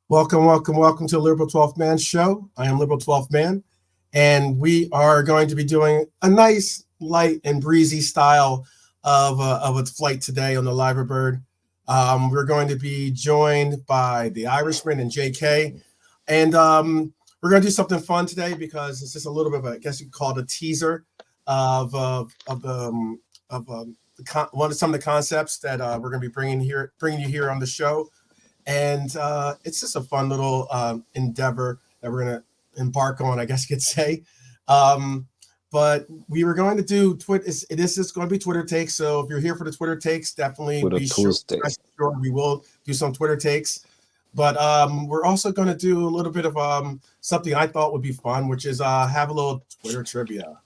Welcome, welcome, welcome to the Liberal 12th Man Show. I am Liberal 12th Man, and we are going to be doing a nice, light, and breezy style of a flight today on the Liverbird. We're going to be joined by the Irishman and JK, and we're going to do something fun today because it's just a little bit of I guess you could call it a teaser of some of the concepts that we're going to be bringing you here on the show. And it's just a fun little endeavor that we're going to embark on, I guess you could say. But we were going to do Twitter. It is just going to be Twitter takes. So if you're here for the Twitter takes, definitely be sure we will do some Twitter takes. But we're also going to do a little bit of something I thought would be fun, which is have a little Twitter trivia.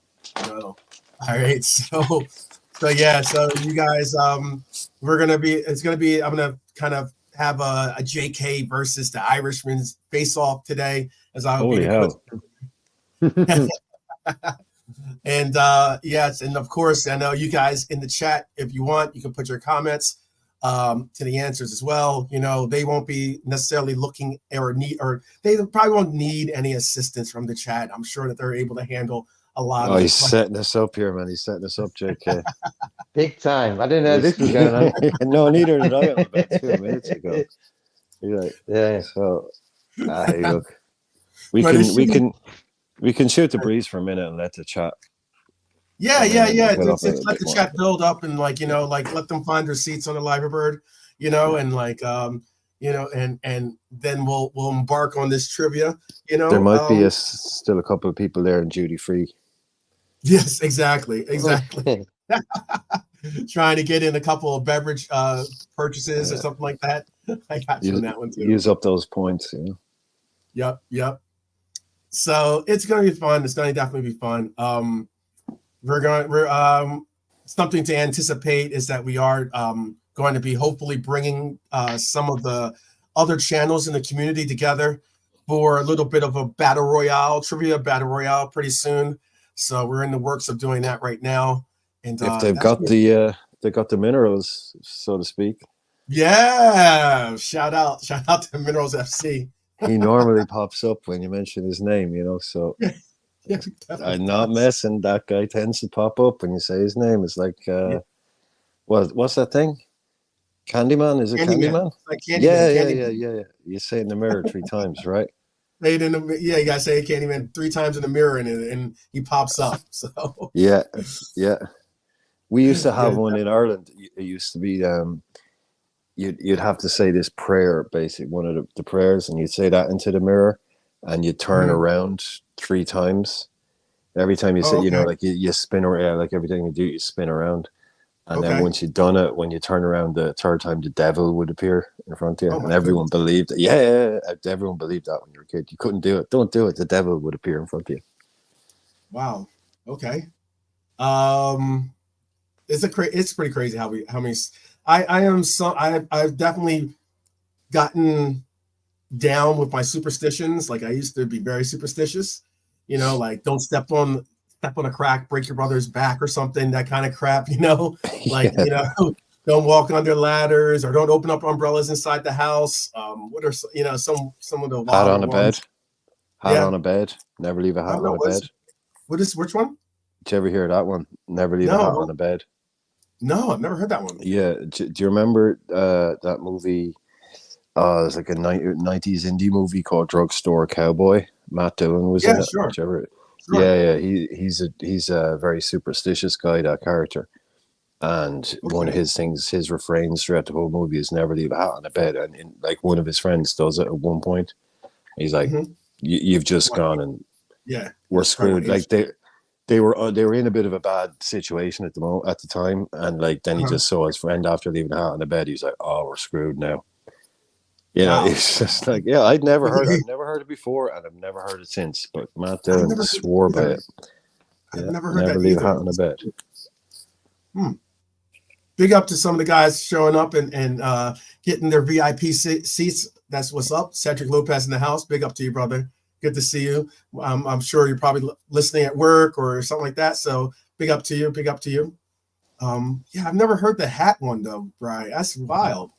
All right. So yeah. So you guys, I'm going to kind of have a JK versus the Irishman's face off today, as I holy hell. And yes, and of course, I know you guys in the chat, if you want, you can put your comments to the answers as well. You know, they won't be necessarily looking or they probably won't need any assistance from the chat. I'm sure that they're able to handle a lot. Oh, he's setting us up here, man. He's setting us up, JK. Big time. I didn't know this was going on. No, neither did I about 2 minutes ago. You're like, yeah. So, hey, look, we can shoot the breeze for a minute and let the chat. Yeah. Just let the chat build up and let them find their seats on the Liverbird, and then we'll embark on this trivia. There might be still a couple of people there in duty free. Yes, exactly. Trying to get in a couple of beverage purchases or something like that. I got you on that one too. Use up those points, Yep. So it's going to be fun. It's going to definitely be fun. We're something to anticipate is that we are going to be hopefully bringing some of the other channels in the community together for a little bit of a trivia battle royale pretty soon. So we're in the works of doing that right now. And if they've got the minerals, so to speak. Yeah, shout out to Minerals FC. He normally pops up when you mention his name, so yeah, I'm not messing. That guy tends to pop up when you say his name. It's like what's that thing? Candyman? Is it Candyman? Like Candyman. Yeah. You say it in the mirror 3 times, right? You gotta say Candyman 3 times in the mirror and he pops up. So yeah. We used to have one in Ireland. It used to be you'd have to say this prayer, basically one of the prayers, and you'd say that into the mirror, and you turn around 3 times. Every time you say, you spin around, like everything you do, you spin around, and then once you've done it, when you turn around the 3rd time, the devil would appear in front of you, and everyone believed it. Yeah, everyone believed that when you were a kid. You couldn't do it. Don't do it. The devil would appear in front of you. Wow. Okay. It's pretty crazy how many. I've definitely gotten down with my superstitions. Like I used to be very superstitious, like don't step on a crack, break your brother's back or something, that kind of crap, don't walk under ladders or don't open up umbrellas inside the house. What are some of the hat on a bed? Hat Yeah. on a bed. Never leave a hat on a bed. Which one? Did you ever hear that one? Never leave a hat on a bed. No, I've never heard that one. Yeah. Do you remember that movie? It's like a 90s indie movie called Drugstore Cowboy. Matt Dillon was in it. Sure. Sure. Yeah. He's a very superstitious guy, that character. And one of his refrains throughout the whole movie is never leave a hat on a bed. And one of his friends does it at one point. He's like, you've just gone and we're screwed. Like they were in a bit of a bad situation at the time, and then he just saw his friend after leaving the hat on the bed. He's like, "Oh, we're screwed now." It's just like, I'd never heard it before, and I've never heard it since. But Matt Dillon swore by it. I've never heard that leave either. a hat on the bed. Big up to some of the guys showing up and getting their VIP seats. That's what's up. Cedric Lopez in the house. Big up to you, brother. Good to see you. I'm sure you're probably listening at work or something like that. So big up to you. I've never heard the hat one though, Brian. That's wild.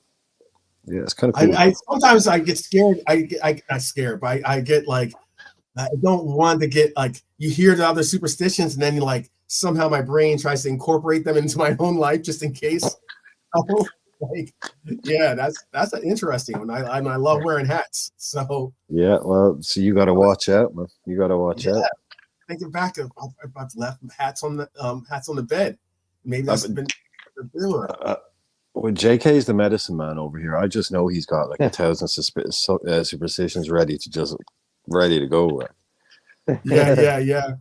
Yeah, it's kind of cool. I sometimes I get scared. I not scared, but I get like I don't want to get like you hear the other superstitions and then you like somehow my brain tries to incorporate them into my own life just in case. Like, yeah, that's an interesting one. I love wearing hats. So Yeah, well, so you got to watch out, man. You got to watch out. thinking back, I've left hats on the bed. Maybe that's been the doer. Well, JK is the medicine man over here. I just know he's got like 1,000 superstitions ready to go. Yeah.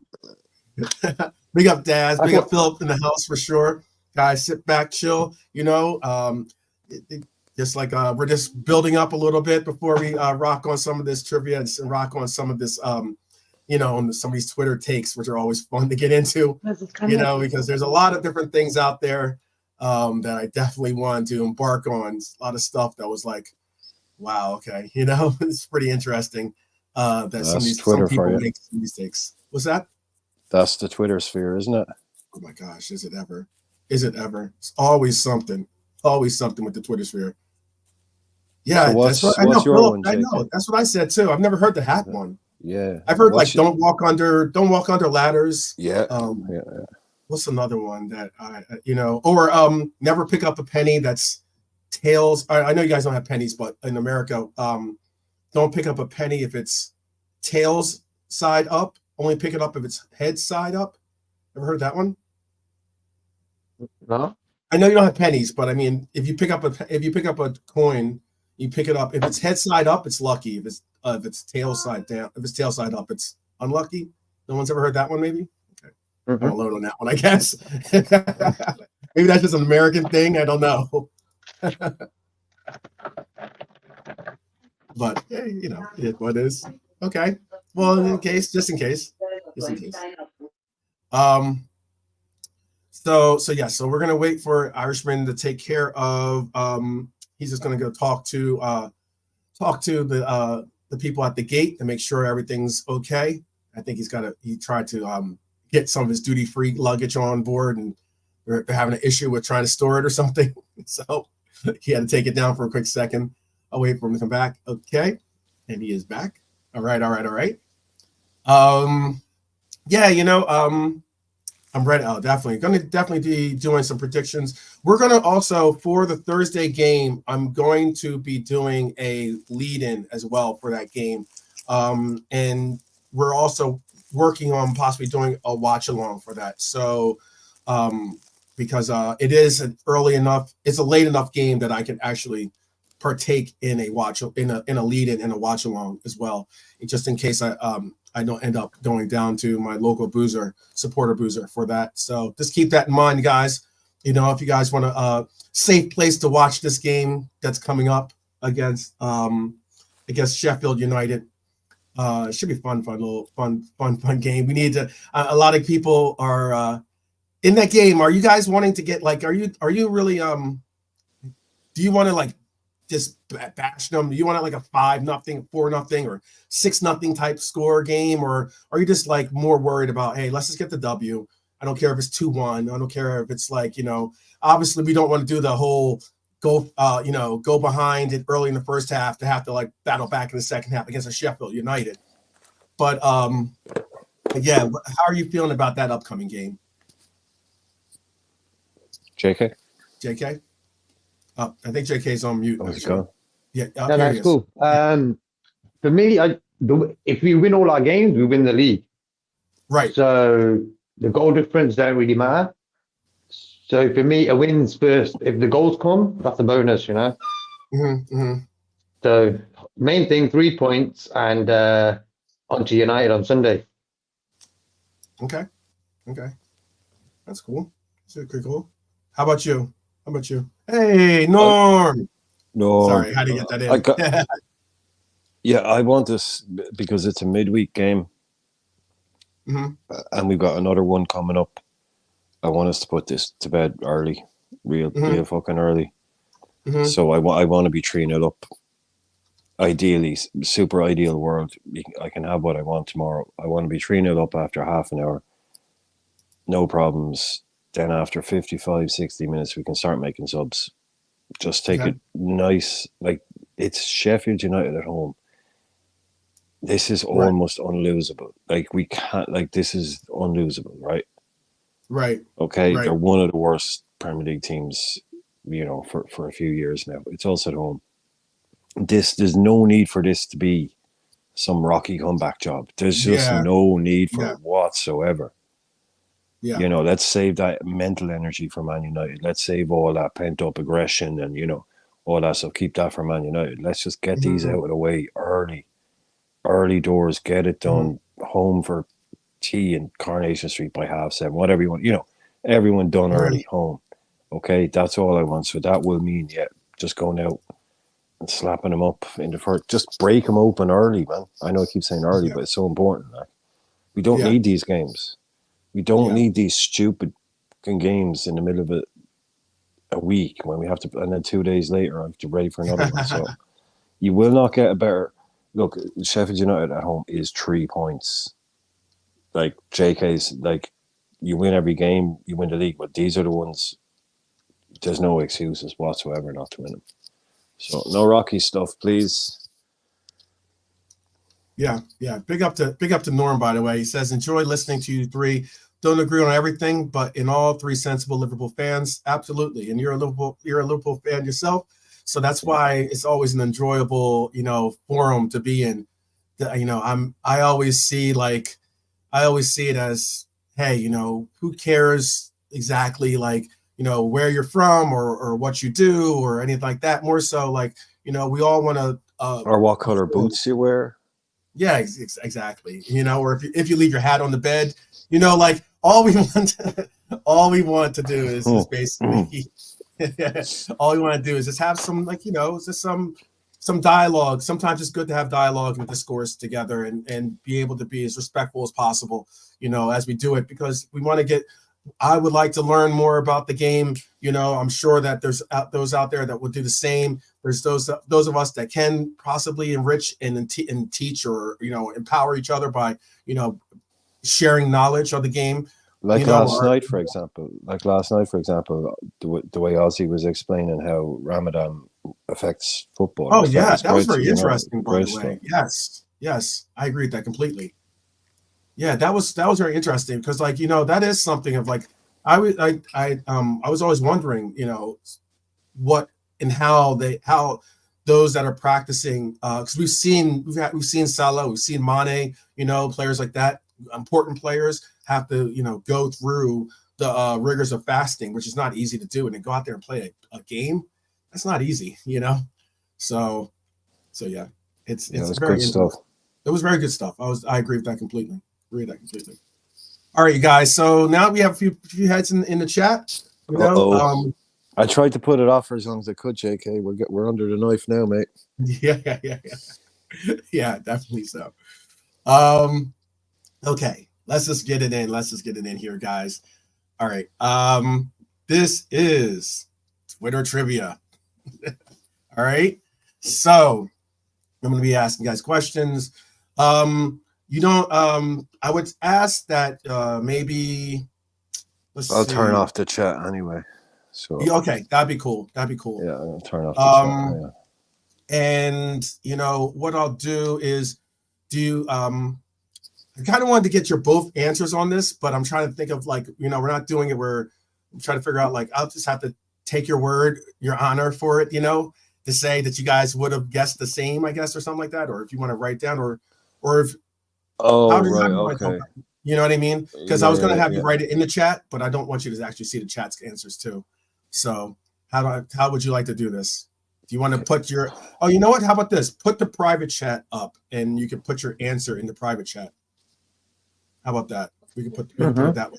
Big up Daz, big up Philip in the house for sure. Guys, sit back, chill. Just like we're just building up a little bit before we rock on some of this trivia and rock on some of this on some of these Twitter takes, which are always fun to get into. Because there's a lot of different things out there that I definitely wanted to embark on. A lot of stuff that was like, wow, okay, it's pretty interesting that some people make some mistakes. What's that? That's the Twitter sphere, isn't it? Oh my gosh, is it ever? It's always something with the Twitter sphere. Yeah, so that's what I know. Philip, I know. That's what I said too. I've never heard the hat one. Yeah, I've heard don't walk under ladders. Yeah. What's another one that or never pick up a penny that's tails. I know you guys don't have pennies, but in America, don't pick up a penny if it's tails side up. Only pick it up if it's head side up. Ever heard that one? No. I know you don't have pennies, but I mean, if you pick up a coin, you pick it up. If it's head side up, it's lucky. If it's tail side down, if it's tail side up, it's unlucky. No one's ever heard that one, maybe? Okay. I'm alone on that one, I guess. Maybe that's just an American thing. I don't know. But it what is. Okay. Well, just in case. So we're gonna wait for Irishman to take care of. He's just gonna go talk to the people at the gate to make sure everything's okay. I think he tried to get some of his duty-free luggage on board, and they're having an issue with trying to store it or something. So he had to take it down for a quick second. I'll wait for him to come back. Okay, and he is back. All right. I'm ready. Oh, definitely. Going to be doing some predictions. We're going to also, for the Thursday game, I'm going to be doing a lead-in as well for that game. And we're also working on possibly doing a watch-along for that. So, because it is it's a late enough game that I can actually partake in a lead-in and a watch-along as well, just in case I don't end up going down to my local supporter boozer for that. So just keep that in mind, guys. If you guys want a safe place to watch this game that's coming up against Sheffield United, it should be fun game. We need to. A lot of people are in that game. Are you guys wanting to get like? Are you really? Do you want to like just bash them? Do you want it like a 5-0, 4-0, or 6-0 type score game, or are you just like more worried about, hey, let's just get the W? I don't care if it's 2-1. I don't care if it's like, obviously we don't want to do the whole go behind it early in the first half to have to like battle back in the second half against a Sheffield United. But yeah, how are you feeling about that upcoming game? JK? I think JK's on mute. Yeah, no, that's cool. For me, if we win all our games, we win the league. Right. So the goal difference don't really matter. So for me, a win's first. If the goals come, that's a bonus, So main thing, 3 points, and on to United on Sunday. Okay. That's cool. That's pretty cool. How about you? Hey, Norm. Sorry, how do you get that in? I want this because it's a midweek game. And we've got another one coming up. I want us to put this to bed early, real fucking early. So I want to be 3-0 up. Ideally, super ideal world, I can have what I want tomorrow. I want to be 3-0 up after half an hour. No problems. Then after 55, 60 minutes, we can start making subs. Just take Okay. it nice. Like, it's Sheffield United at home. This is Right. almost unlosable. Like, we can't, like, this is unlosable, right? Right. Okay. Right. They're one of the worst Premier League teams, for a few years now. It's also at home. There's no need for this to be some rocky comeback job. There's just Yeah. no need for Yeah. it whatsoever. Yeah. Let's save that mental energy for Man United. Let's save all that pent up aggression and, all that stuff. Keep that for Man United. Let's just get these Mhm. out of the way early doors, get it done. Home for tea in Coronation Street by 7:30, whatever you want. Everyone done Right. early home. Okay, that's all I want. So that will mean, just going out and slapping them up in the first. Just break them open early, man. I know I keep saying early, Yeah. but it's so important. Like, we don't Yeah. need these games. We don't Yeah. need these stupid games in the middle of a week when we have to, and then 2 days later I have to ready for another one. So you will not get a better look. Sheffield United at home is 3 points. Like JK's, like, you win every game, you win the league, but these are the ones. There's no excuses whatsoever not to win them. So no rocky stuff, please. Yeah, yeah. Big up to Norm, by the way. He says, enjoy listening to you three. Don't agree on everything, but in all, three sensible Liverpool fans. Absolutely. And you're a Liverpool fan yourself. So that's why it's always an enjoyable, forum to be in. I always see it as, hey, who cares exactly, like, where you're from or what you do or anything like that. More so like, we all want to Or what color boots you wear. yeah, exactly. Or if you leave your hat on the bed, like all we want to do is basically all we want to do is just have some, like, just some dialogue. Sometimes it's good to have dialogue and discourse together and be able to be as respectful as possible, as we do it, because we want to get. I would like to learn more about the game. I'm sure that there's those out there that will do the same. There's those of us that can possibly enrich and teach or empower each other by sharing knowledge of the game. Like last night, for example, the way Ozzy was explaining how Ramadan affects football. Oh yeah, that was great, very interesting. By great the stuff. way, yes, I agree with that completely. Yeah, that was very interesting because, like, that is something of, like, I was always wondering, what and how those that are practicing, because we've seen Salah, we've seen Mane, players like that, important players have to go through the rigors of fasting, which is not easy to do, and then go out there and play a game. That's not easy, So yeah, it's very good stuff. It was very good stuff. I agree with that completely. All right, you guys. So now we have a few heads in the chat. I tried to put it off for as long as I could, JK. We're under the knife now, mate. Yeah, definitely so. Okay, let's just get it in here, guys. All right. This is Twitter trivia. All right. So I'm going to be asking guys questions. I would ask that maybe I'll turn off the chat anyway. So okay, that'd be cool. Yeah, I'll turn off the chat. Yeah. And what I'll do is I kind of wanted to get your both answers on this, but I'm trying to think of, like, we're not doing it where I'm trying to figure out, like, I'll just have to take your word, your honor for it, to say that you guys would have guessed the same, I guess, or something like that, or if you want to write down, or if okay. You know what I mean? Because I was going to have you write it in the chat, but I don't want you to actually see the chat's answers too. So how would you like to do this? Do you want to put your? Oh, you know what? How about this? Put the private chat up, and you can put your answer in the private chat. How about that? We can put it that way.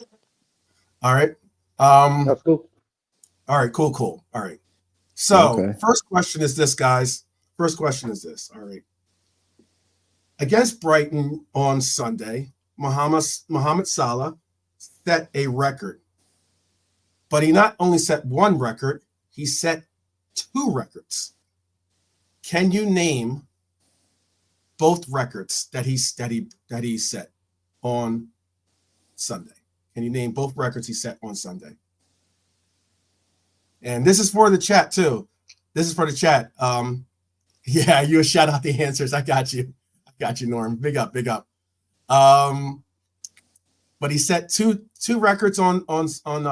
All right. That's cool. All right. Cool. All right. So First question is this, guys. All right. Against Brighton on Sunday, Mohamed Salah set a record. But he not only set one record, he set two records. Can you name both records that he set on Sunday? Can you name both records he set on Sunday? And this is for the chat too. This is for the chat. Yeah, you shout out the answers. I got you, Norm. Big up, big up. But he set two records on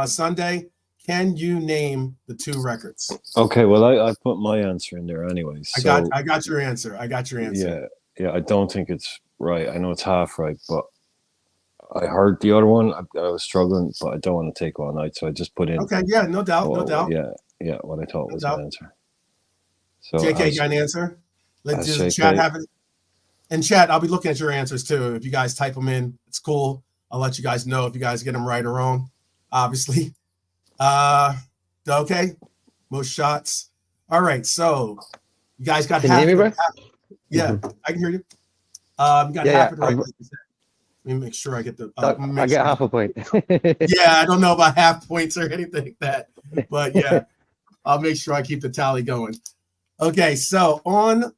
Sunday. Can you name the 2 records? Okay, well, I put my answer in there anyway. So, I got your answer. Yeah. I don't think it's right. I know it's half right, but I heard the other one. I was struggling, but I don't want to take all night, so I just put in. Okay, yeah, no doubt. Yeah, what I thought was my answer. So, JK got an answer. Let's just JK, chat have it. And chat, I'll be looking at your answers too. If you guys type them in, it's cool. I'll let you guys know if you guys get them right or wrong. Obviously. Okay. Most shots. All right. So you guys got half. Yeah, I can hear you. You got half it right. Let me make sure I get the. I get half a point. Yeah, I don't know about half points or anything like that, but yeah, I'll make sure I keep the tally going. Okay, so on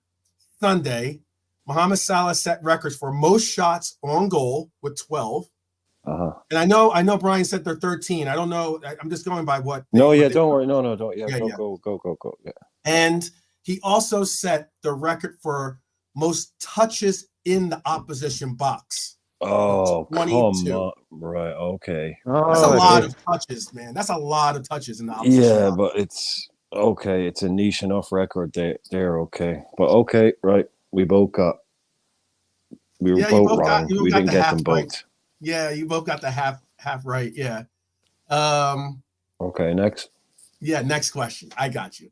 Sunday, Mohamed Salah set records for most shots on goal with 12. And I know Brian said they're 13. I don't know. I'm just going by what. Don't worry. No, don't. Yeah, go. Yeah. And he also set the record for most touches in the opposition box. Oh, 22. Come on. Right. Okay. That's a lot of touches, man. That's a lot of touches in the opposition box. But it's okay. It's a niche enough record. They're okay. But okay, right. We both got. We were both wrong. We didn't get them both. Right. Yeah, you both got the half right. Yeah. Okay, next. Yeah, next question. I got you.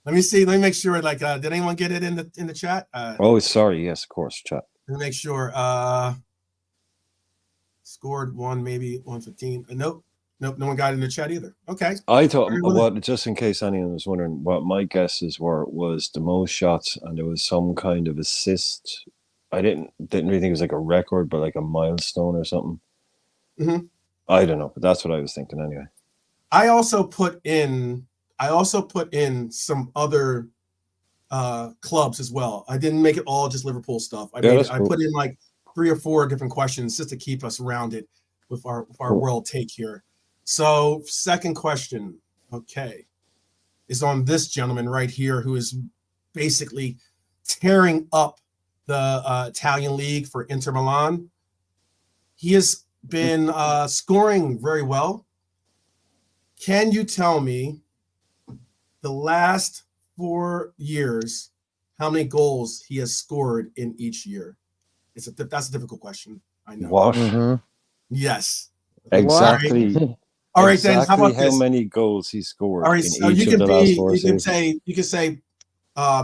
Let me see. Let me make sure. Like, did anyone get it in the chat? Sorry. Yes, of course, chat. Let me make sure. Scored 115. Nope. No one got it in the chat either. Okay. I thought just in case anyone was wondering, what my guesses was the most shots, and there was some kind of assist. I didn't really think it was like a record, but like a milestone or something. Mm-hmm. I don't know, but that's what I was thinking anyway. I also put in some other clubs as well. I didn't make it all just Liverpool stuff. I put in like 3 or 4 different questions just to keep us rounded with our world take here. So second question, okay, is on this gentleman right here who is basically tearing up the Italian league for Inter Milan. He has been scoring very well. Can you tell me the last 4 years how many goals he has scored in each year? That's a difficult question. I know. What? Mm-hmm. Yes. Exactly. All right, then. How about how many goals he scored? All right, in so each of the last 4 seasons? You can say.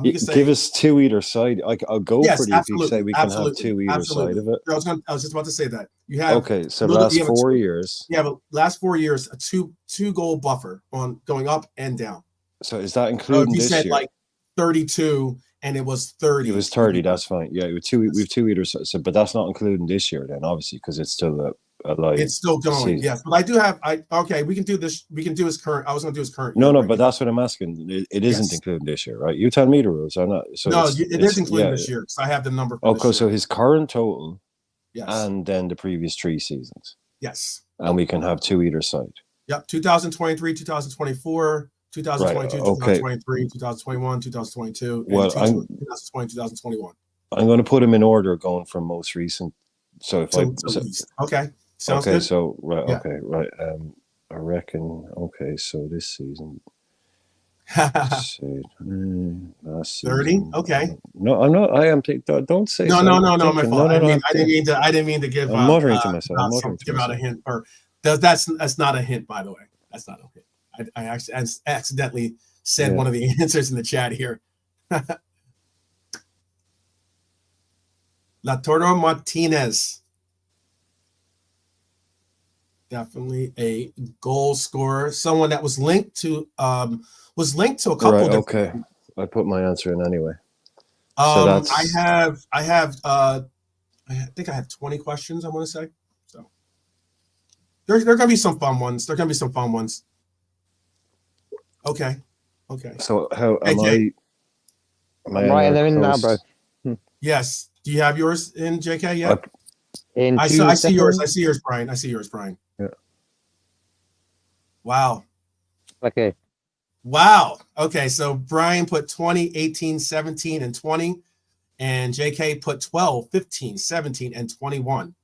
Give us 2 either side. I'll go for you if you say we can have 2 either side of it. I was just about to say that. You have okay. So last 4 years. Yeah, but last 4 years, a two goal buffer on going up and down. So is that including this year? You said like 32, and it was 30. It was 30. That's fine. Yeah, we have 2 either. So, but that's not including this year, then obviously, because it's still a live. It's still going. Season. Yes, but I do have. Okay. We can do this. We can do his current. I was going to do his current. No, but that's what I'm asking. It isn't including this year, right? You tell me the rules. I'm not. So no, it is including this year. So I have the number. Okay, so his current total. Yes. And then the previous 3 seasons. Yes. And we can have 2 either side. Yep. 2023, 2024, 2022, right. 2023, 2021, 2022, well, 2020, 2021. I'm going to put them in order going from most recent. So if okay. Sounds okay, good. So right, yeah. Okay, right. I reckon. Okay, so this season. Let's see, last 30. Season, okay. No, I'm not. I am. Don't say. No. My fault. I didn't mean to give. I'm muttering to myself. Give out a hint. Or that's not a hint, by the way. That's not a hint. I actually accidentally said one of the answers in the chat here. Lautaro Martinez. Definitely a goal scorer. Someone that was linked to a couple. Right, okay. I put my answer in anyway. So that's... I think I have 20 questions, I want to say. So there are gonna be some fun ones. Okay. So how am I? I'm writing them in now, bro. Yes. Do you have yours in, JK, yet? I see yours. I see yours, Brian. Yeah. Wow. Okay. Wow. Okay, so Brian put 20, 18, 17, and 20, and JK put 12, 15, 17, and 21.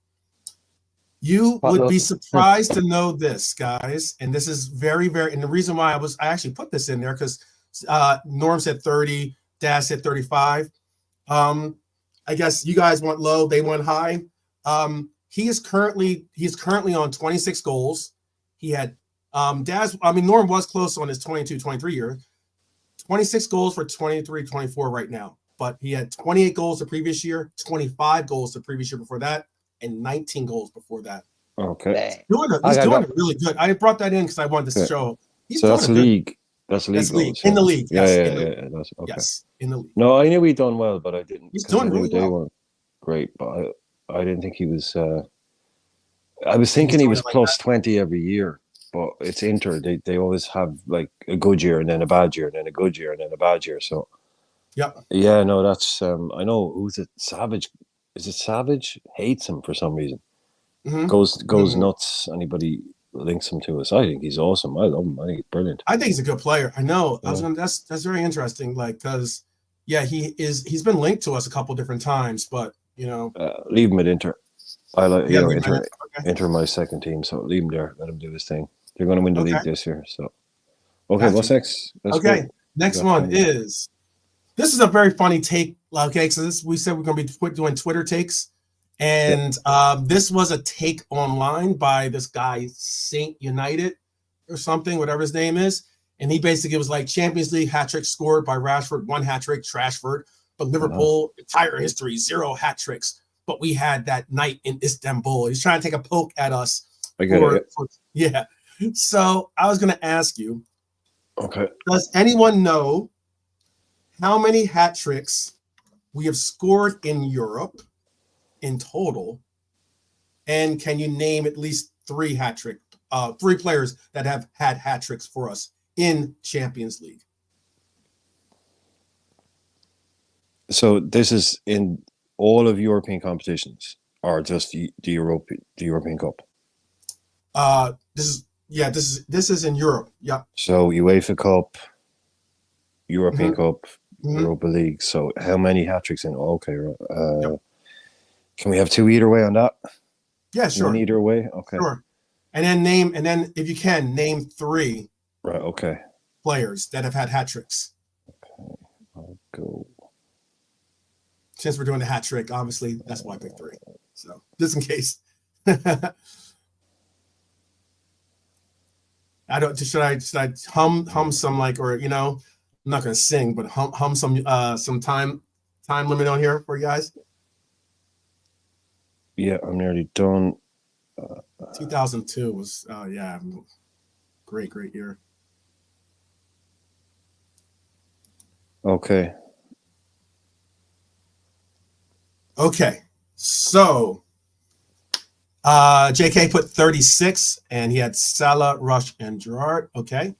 You would be surprised to know this, guys, and this is very, very, and the reason why I actually put this in there because Norm said 30, Dad said 35. I guess you guys went low, they went high. He's currently on 26 goals. He had Norm was close on his 22-23 year. 26 goals for 23-24 right now. But he had 28 goals the previous year, 25 goals the previous year before that, and 19 goals before that. Okay. He's doing it really good. I brought that in because I wanted to show. So that's league. That's league. That's league. In the league. Yes, Yeah. That's okay. Yes, in the league. No, I knew he'd done well, but I didn't. He's doing really well. They weren't great, but I didn't think he was. I was thinking he was plus 20 every year, but it's Inter. They always have like a good year and then a bad year and then a good year and then a bad year. So yeah, no, that's I know who's it. Savage, is it Savage? Hates him for some reason. Mm-hmm. Goes nuts. Anybody links him to us. I think he's awesome. I love him. I think he's brilliant. I think he's a good player. I know. Yeah. That's very interesting. Like, because he's been linked to us a couple different times, but you know, leave him at Inter. I like Inter my second team, so leave him there. Let him do his thing. They're going to win the league this year. So okay, what's next? Next one is this is a very funny take. Okay, so we said we're going to be doing Twitter takes. And this was a take online by this guy, Saint United or something, whatever his name is. And he basically was like, Champions League hat trick scored by Rashford, 1 hat trick, Trashford. But Liverpool, entire history, 0 hat tricks. But we had that night in Istanbul. He's trying to take a poke at us. Yeah. So I was going to ask you, does anyone know how many hat tricks we have scored in Europe in total, and can you name at least 3 players that have had hat tricks for us in Champions League? So this is in all of European competitions, or just the European Cup? This is in Europe. Yeah. So UEFA Cup, European Cup, Europa League. So how many hat tricks in? Okay, Can we have 2 either way on that? Yeah, sure. 1 either way? Okay. Sure. And then if you can, name 3 players that have had hat tricks. Okay. I'll go. Since we're doing the hat trick, obviously, that's why I picked 3. So just in case. Should I hum some like, or you know, I'm not gonna sing, but hum some time limit on here for you guys. Yeah, I'm nearly done. 2002 was, great year. Okay. So JK put 36, and he had Salah, Rush, and Gerrard. Okay.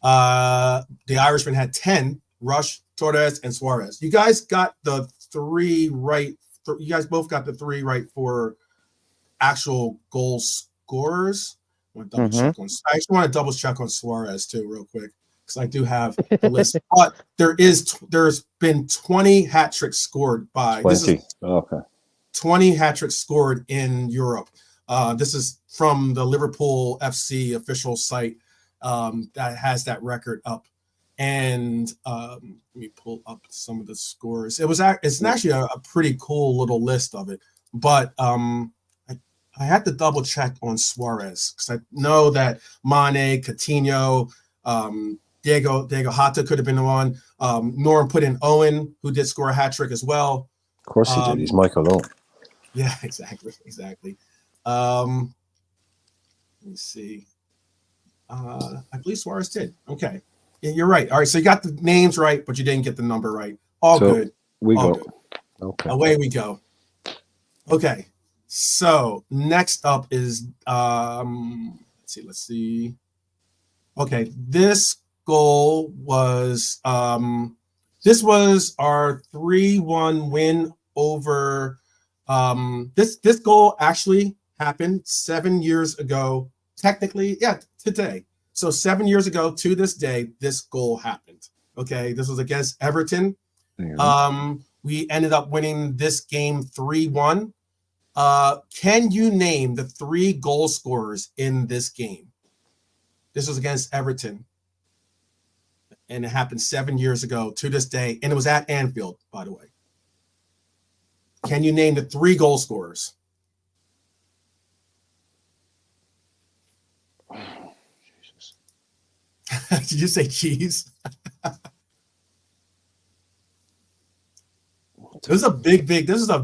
The Irishman had 10, Rush, Torres, and Suarez. You guys got the 3 right. You guys both got the 3 right for actual goal scorers. I actually want to double check on Suarez too, real quick, because I do have the list. But there's been 20 hat tricks scored by 20. 20 hat tricks scored in Europe. This is from the Liverpool FC official site that has that record up. And let me pull up some of the scores. It's actually a pretty cool little list of it. But I had to double check on Suarez because I know that Mane, Coutinho, Diego Hata could have been the one. Norm put in Owen, who did score a hat trick as well. Of course he did. He's Michael Owen. Yeah, exactly. Let me see. I believe Suarez did. Okay. Yeah, you're right. All right, so you got the names right, but you didn't get the number right. All good. Good. Okay. Away we go. Okay. So next up is let's see. Okay, this goal was this was our 3-1 win over this goal actually happened 7 years ago. Technically, today. So 7 years ago to this day, this goal happened. Okay, this was against Everton. We ended up winning this game 3-1. Can you name the 3 goal scorers in this game? This was against Everton. And it happened 7 years ago to this day. And it was at Anfield, by the way. Can you name the 3 goal scorers? Jesus. Did you say cheese? This is a this is a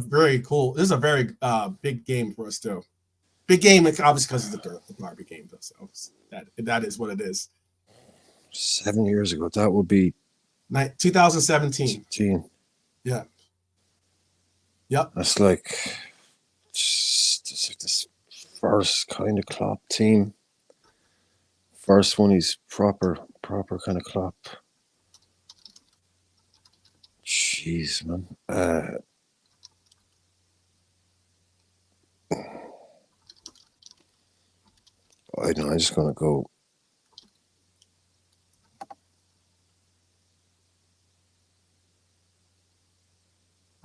very big game for us too. Big game, obviously, because it's the Derby game, though. So that is what it is. 7 years ago, that would be 2017. 17. Yeah. Yep. That's like this first kind of Klopp team. First one, he's proper kind of Klopp. Jeez, man. I don't know. I'm just gonna go.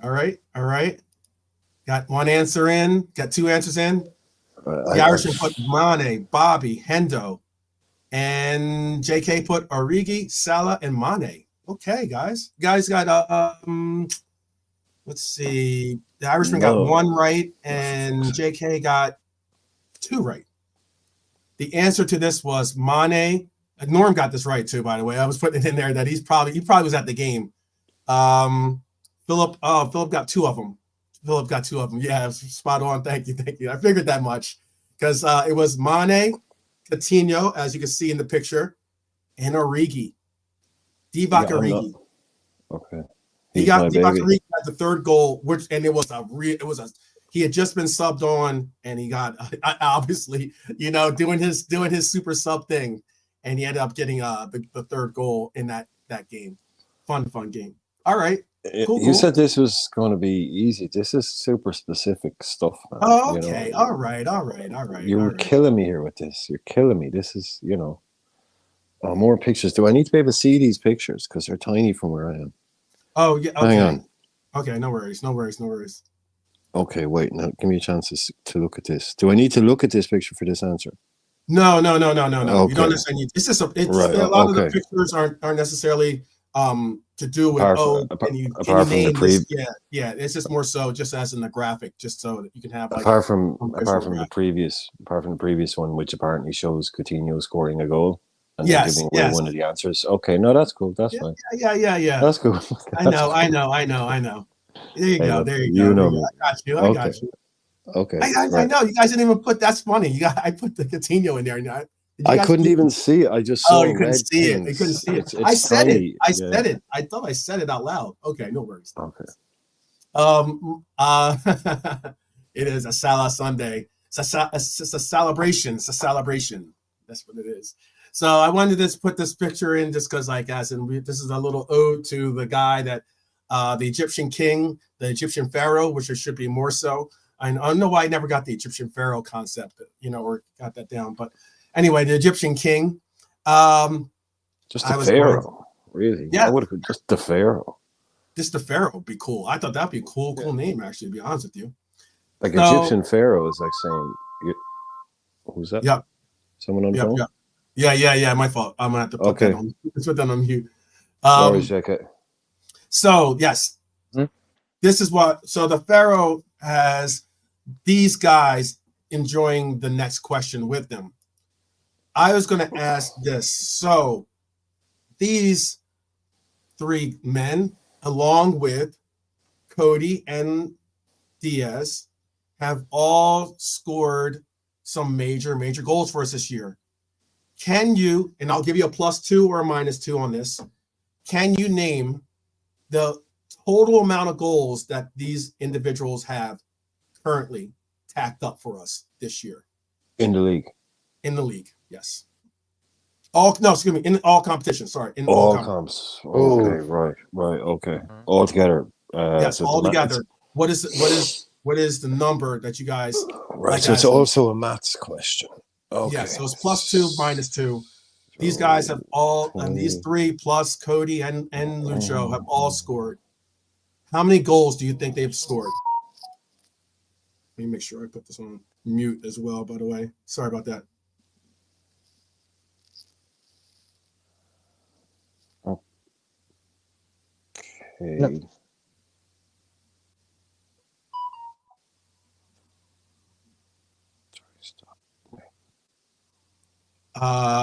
All right. Got one answer in. Got 2 answers in. The I Irishman put Mane, Bobby, Hendo, and JK put Origi, Salah, and Mane. Okay, guys. You guys got let's see. The Irishman got 1 right, and JK got 2 right. The answer to this was Mane. Norm got this right too, by the way. I was putting it in there that he probably was at the game. Philip got 2 of them. Philip got 2 of them. Yeah, spot on. Thank you. I figured that much because it was Mane, Coutinho, as you can see in the picture, and Origi. Divock Origi. Okay. Divock Origi had the 3rd goal, he had just been subbed on, and he got obviously, doing his super sub thing, and he ended up getting the 3rd goal in that game. Fun game. All right. Cool. You said this was going to be easy. This is super specific stuff, man. Oh, okay. All right. You're killing me here with this. You're killing me. This is, more pictures. Do I need to be able to see these pictures? Because they're tiny from where I am. Oh, yeah. Okay. Hang on. Okay. No worries. Okay, wait. Now, give me a chance to look at this. Do I need to look at this picture for this answer? No. Okay. You don't necessarily need. It's just a lot of the pictures aren't necessarily to do with apart from the previous. Yeah. It's just more so just as in the graphic, just so that you can have apart from the previous one, which apparently shows Coutinho scoring a goal and then giving away one of the answers. Okay, no, that's cool. That's fine. Yeah. That's cool. I know. There you go. You know me. I got you. Okay. I know. You guys didn't even put. That's funny. I put the Coutinho in there. I couldn't even see it. I just saw. Oh, you couldn't see it. You couldn't see it. I said it. I said it. I thought I said it out loud. Okay, no worries. Okay. It is a Salah Sunday. It's a celebration. It's a celebration. That's what it is. So I wanted to put this picture in just because, this is a little ode to the guy that, the Egyptian king, the Egyptian pharaoh, which it should be more so. I don't know why I never got the Egyptian pharaoh concept, or got that down, but. Anyway, the Egyptian king. Just the pharaoh, really? Yeah, I would have just the pharaoh. Just the pharaoh would be cool. I thought that'd be a cool name, actually. To be honest with you, like Egyptian pharaoh is like saying, "Who's that?" Yep. Someone on the phone. Yeah. My fault. I'm gonna have to put that on. Let's put that on mute. So yes, this is what. So the pharaoh has these guys enjoying the next question with them. I was going to ask this. So these 3 men, along with Cody and Diaz, have all scored some major goals for us this year. Can you, and I'll give you a +2 or a -2 on this, can you name the total amount of goals that these individuals have currently tacked up for us this year? In the league. In the league, yes. In all competitions. Sorry, in all comps. Okay, right. Okay, all together. Yes, all together. What is the number that you guys? Right. So it's also a maths question. Okay. Yeah. So it's +2, -2. These guys have all, and these 20. three plus Cody and Lucho have all scored. How many goals do you think they've scored? Let me make sure I put this on mute as well, by the way. Sorry about that. Okay.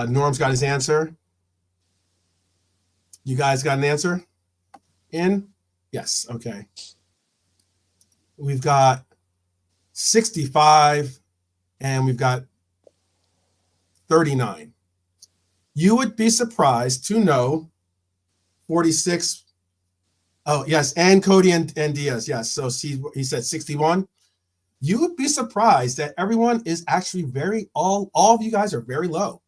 Norm's got his answer. You guys got an answer in? Yes. Okay. We've got 65 and we've got 39. You would be surprised to know 46. Oh, yes. And Cody and Diaz. Yes. So he said 61. You would be surprised that everyone is actually all of you guys are very low.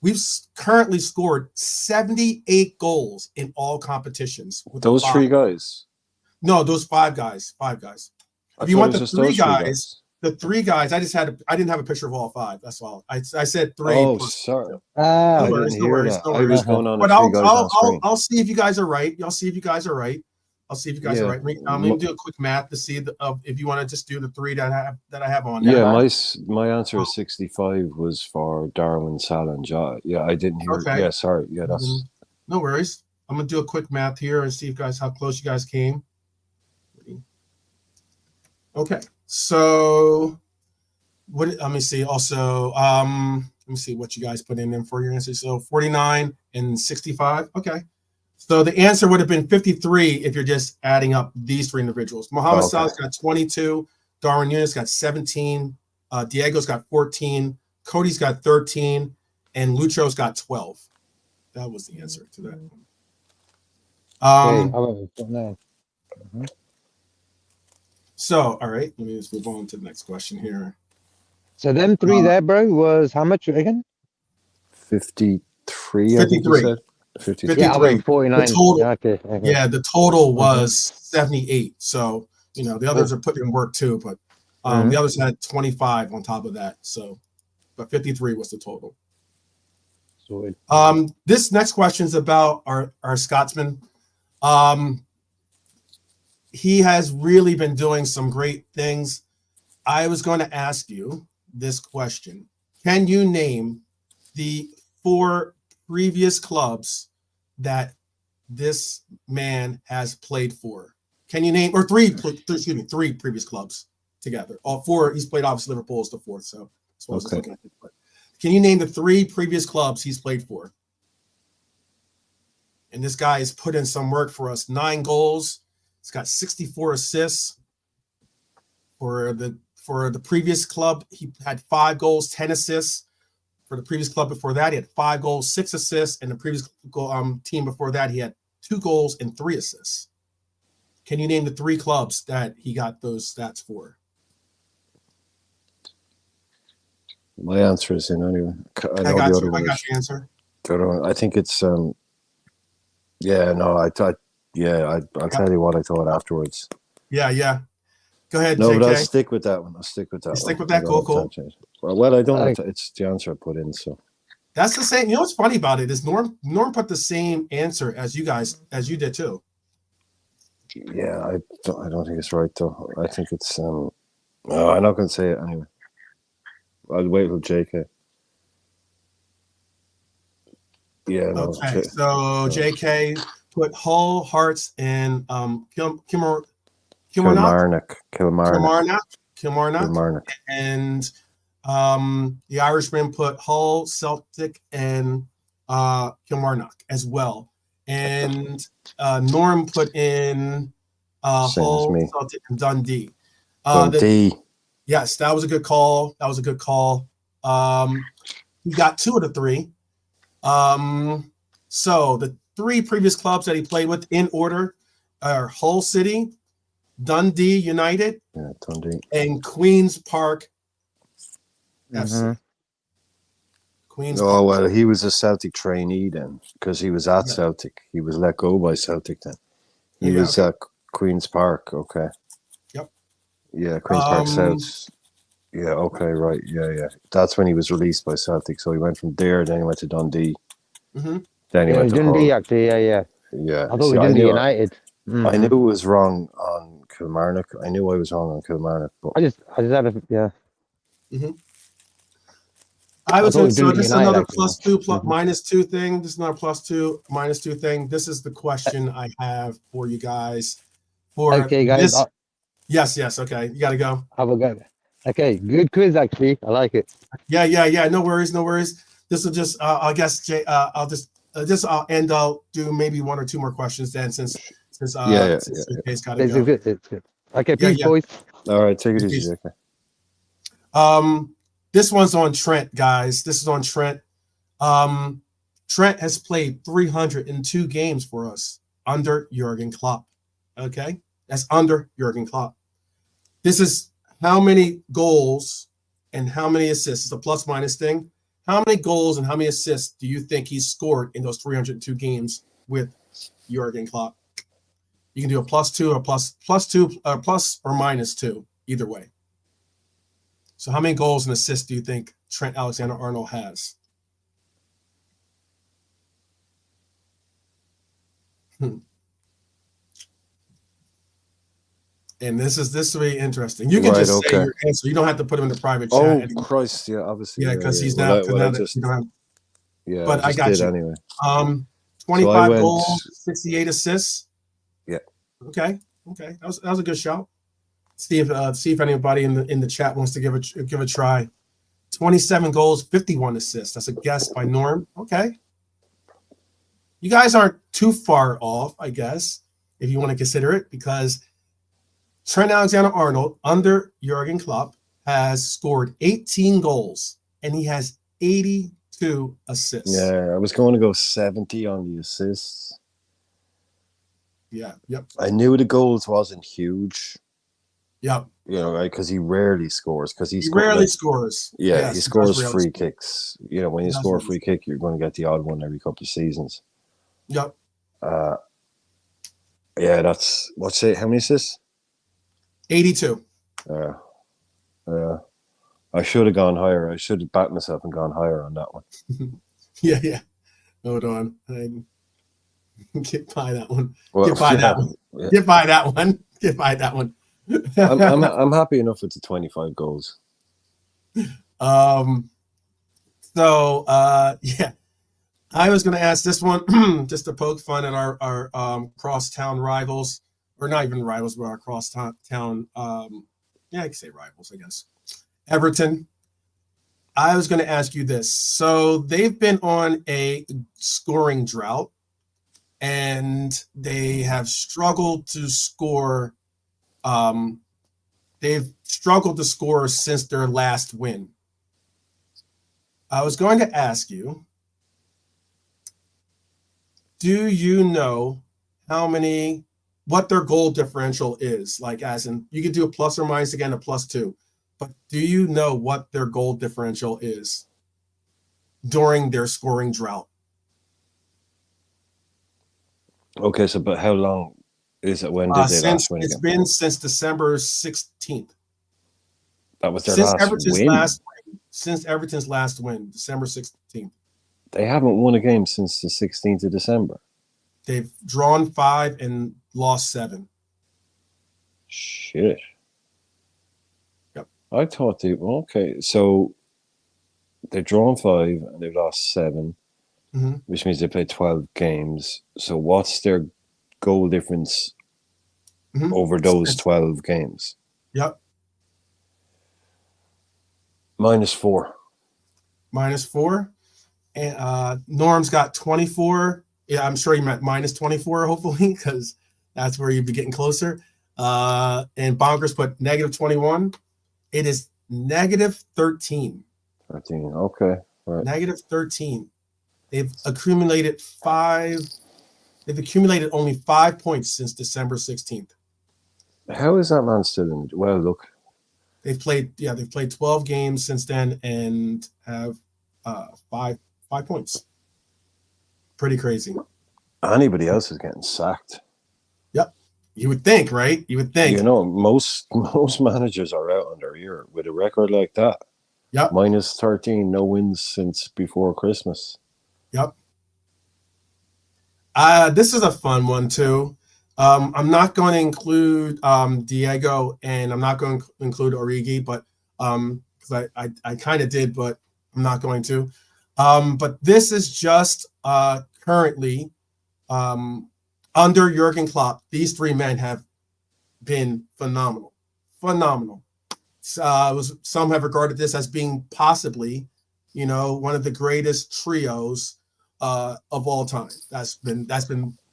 We've currently scored 78 goals in all competitions. With Those three guys? No, those five guys. Five guys. If you want the three guys, I didn't have a picture of all five. That's all. I said three. Oh, sorry. Ah, I didn't hear that. I was going on the But three guys on screen. I'll see if you guys are right. I'll see if you guys are right. I'm going to do a quick math to see if you want to just do the three that I have on there. Yeah, my answer is 65 was for Darwin, Salah, and Jota. Yeah, I didn't hear. Okay. Yeah, sorry. Yeah, that's no worries. I'm going to do a quick math here and see how close you guys came. Okay, so let me see. Also, let me see what you guys put in for your answer. So 49 and 65. Okay. So the answer would have been 53 if you're just adding up these three individuals. Mohamed Salah's got 22, Darwin Núñez got 17, Diego's got 14, Cody's got 13, and Lucho's got 12. That was the answer to that. So, all right, let me just move on to the next question here. So them three there, bro, was how much again? 53. 53. 53. Yeah, I went 49. The total, okay. Yeah, the total was 78. So, the others are putting in work too, but the others had 25 on top of that. So, but 53 was the total. Sweet. This next question is about our Scotsman. He has really been doing some great things. I was going to ask you this question. Can you name the 4 previous clubs that this man has played for? Can you name, or three previous clubs together? All 4, he's played, obviously Liverpool is the 4th, so that's what I was looking at it. But can you name the 3 previous clubs he's played for? And this guy has put in some work for us. 9 goals. He's got 64 assists. For the previous club, he had 5 goals, 10 assists. For the previous club before that, he had 5 goals, 6 assists. And the previous team before that, he had 2 goals and 3 assists. Can you name the 3 clubs that he got those stats for? My answer is in anyway. I got your answer. I think it's I'll tell you what I thought afterwards. Yeah. Go ahead, no, JK. but I'll stick with that one. Stick with that. Cool. Well, I don't. It's the answer I put in. So that's the same. You know what's funny about it is Norm put the same answer as you did too. Yeah, I don't think it's right though. I think it's I'm not going to say it anyway. I'll wait till JK. Yeah. No, okay. So JK put Hull, Hearts, and Kilmarnock, and the Irishman put Hull, Celtic, and Kilmarnock as well. And Norm put in Hull, Celtic, and Dundee. Yes, that was a good call. He got 2 of the 3. So the 3 previous clubs that he played with in order are Hull City, Dundee United, and Queen's Park FC. Queen's Park. Well, he was a Celtic trainee then because he was at Celtic. He was let go by Celtic then. He was at Queen's Park. Okay. Yep. Yeah, Queen's Park South. Yeah. Okay. Right. Yeah. That's when he was released by Celtic. So he went from there. Then he went to Dundee. Mm-hmm. Then he Yeah, went to Dundee Hull. actually. Yeah. Yeah. I thought See, we Dundee United. I knew it was wrong on Kilmarnock. I knew I was wrong on Kilmarnock, but I just had a Mm-hmm. I I was thought in, we so Dundee this is United another actually. minus two thing. This is another plus two, minus two thing. This is the question I have for you guys. For Okay, guys, this, yes. Okay, you got to go. have a go. Okay, good quiz actually. I like it. Yeah. No worries. This will just, I guess, Jay. I'll just, I'll do maybe one or two more questions then, since yeah. Jay's got to It's go. good. It's good. Okay, Yeah, peace, boys. All right, take it easy, Peace. JK. This one's on Trent, guys. This is on Trent. Trent has played 302 games for us under Jurgen Klopp. Okay, that's under Jurgen Klopp. This is how many goals and how many assists. It's a plus minus thing. How many goals and how many assists do you think he's scored in those 302 games with Jurgen Klopp? You can do a plus two or plus or minus two, either way. So how many goals and assists do you think Trent Alexander-Arnold has? And this will be interesting. You can just say your answer. You don't have to put him in the private chat. Oh, anymore. Christ, yeah, obviously. Yeah, because he's well, not. well, I just, yeah, but I got you anyway. 25 so goals, 68 assists. Yeah. Okay. That was a good shout. See if anybody in the chat wants to give a try. 27 goals, 51 assists. That's a guess by Norm. Okay. You guys aren't too far off, I guess, if you want to consider it, because Trent Alexander-Arnold under Jurgen Klopp has scored 18 goals and he has 82 assists. Yeah, I was going to go 70 on the assists. Yeah, yep. I knew the goals wasn't huge. Yep. You know, right? Because he rarely scores. Because he rarely scores. Yeah, yes, he scores free score. kicks. You know, when you score a free kick, you're going to get the odd one every couple of seasons. Yep. Yeah, that's how many assists? 82. I should have gone higher. I should have backed myself and gone higher on that one. Yeah. Hold on. Get by that one. Well, Get by that one. Yeah. Get by that one. Get by that one. I'm happy enough with the 25 goals. So yeah. I was going to ask this one just to poke fun at our crosstown rivals, or not even rivals, but our crosstown. Yeah, I can say rivals, I guess. Everton. I was going to ask you this. So they've been on a scoring drought, and they have struggled to score. They've struggled to score since their last win. I was going to ask you, do you know what their goal differential is? Like, as in, you can do a plus or minus again, a plus two, but do you know what their goal differential is during their scoring drought? Okay, so but how long is it? When did they last win again? It's been since December 16th. That was their last win? Since Everton's last win, December 16th. They haven't won a game since the 16th of December. They've drawn 5 and lost 7. Shit. Yep. I thought so they've drawn 5 and they've lost 7, which means they played 12 games. So what's their goal difference over those 12 games? Yep. -4. -4. And Norm's got 24. Yeah, I'm sure you meant -24, hopefully, because that's where you'd be getting closer. And Bonkers put -21. It is -13. 13. Okay. Right. -13. They've accumulated only 5 points since December 16th. How is that man still in? Well, look. They've played 12 games since then and have 5 points. Pretty crazy. Anybody else is getting sacked. Yep. You would think, right? You would think. You know, most managers are out on their ear with a record like that. Yep. -13, no wins since before Christmas. Yep. This is a fun one too. I'm not going to include Diego, and I'm not going to include Origi, but because I kind of did, but I'm not going to. But this is just currently under Jurgen Klopp. These three men have been phenomenal. Some have regarded this as being possibly, one of the greatest trios of all time. That's been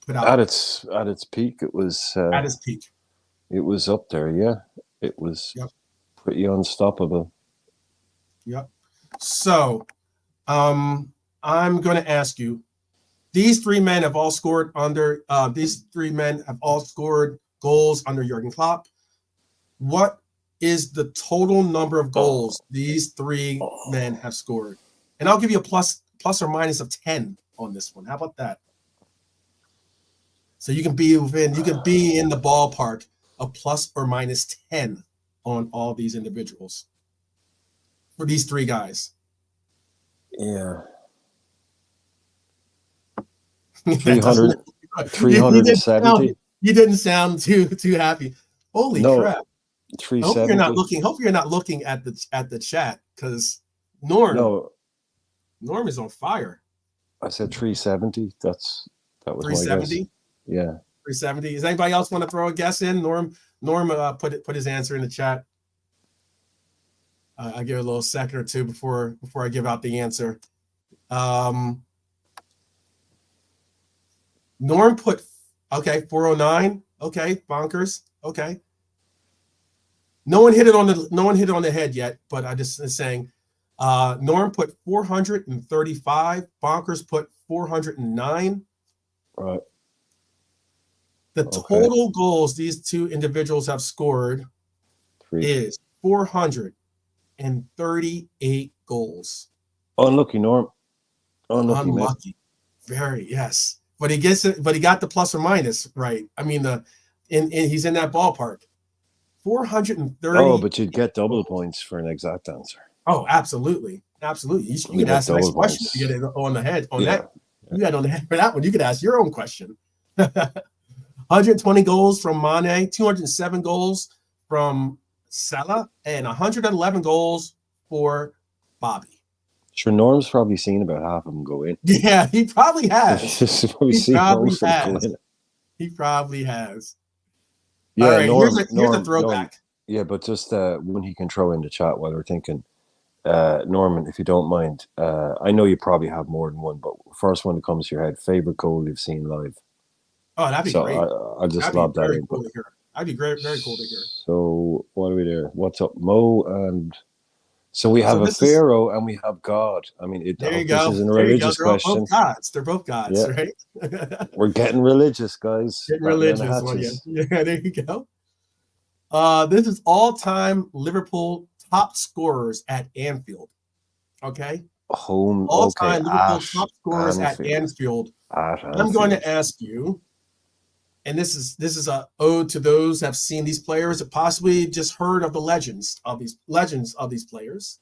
put out At its peak, it was at its peak. It was up there, yeah. It was pretty unstoppable. Yep. So, I'm going to ask you: these three men have all scored goals under Jurgen Klopp. What is the total number of goals these three men have scored? And I'll give you a plus or minus of 10 on this one. How about that? So you can be in the ballpark of plus or minus 10 on all these individuals for these three guys. Yeah. 370. You didn't sound too happy. Holy crap. 370. Hope you're not looking at the chat, because Norm is on fire. I said 370. That was 370. Yeah. 370. Does anybody else want to throw a guess in? Norm put his answer in the chat. I'll give it a little second or two before I give out the answer. Norm put 409. Okay, bonkers. Okay. No one hit it on the head yet, but I just is saying Norm put 435. Bonkers put 409. Right. The total goals these two individuals have scored is 438 goals. Unlucky, Norm. Unlucky. Very, yes. But he gets it. But he got the plus or minus right. I mean, he's in that ballpark. 430. Oh, but you'd get double points for an exact answer. Oh, absolutely. You could ask the next question to get it on the head. That, you got on the head for that one. You could ask your own question. 120 goals from Mane, 207 goals from Salah, and 111 goals for Bobby. Sure, Norm's probably seen about half of them go in. Yeah, he probably has. He probably has. Yeah, all right, Norm, here's a throwback. Yeah, but just when he can throw in the chat while we're thinking, Norman, if you don't mind, I know you probably have more than one, but first one that comes to your head, favorite goal you've seen live. Oh, that'd be great. I'll just lob that in. Cool to hear. That'd be very cool to hear. So what are we there? What's up, Mo? And so we have a pharaoh and we have God. I mean, there you go. This isn't a religious question. They're both gods, right? We're getting religious, guys. Getting religious one, yeah. There you go. This is all-time Liverpool top scorers at Anfield. Okay. All-time Liverpool top scorers at Anfield. I'm going to ask you, and this is a ode to those who have seen these players, that possibly just heard of the legends of these players.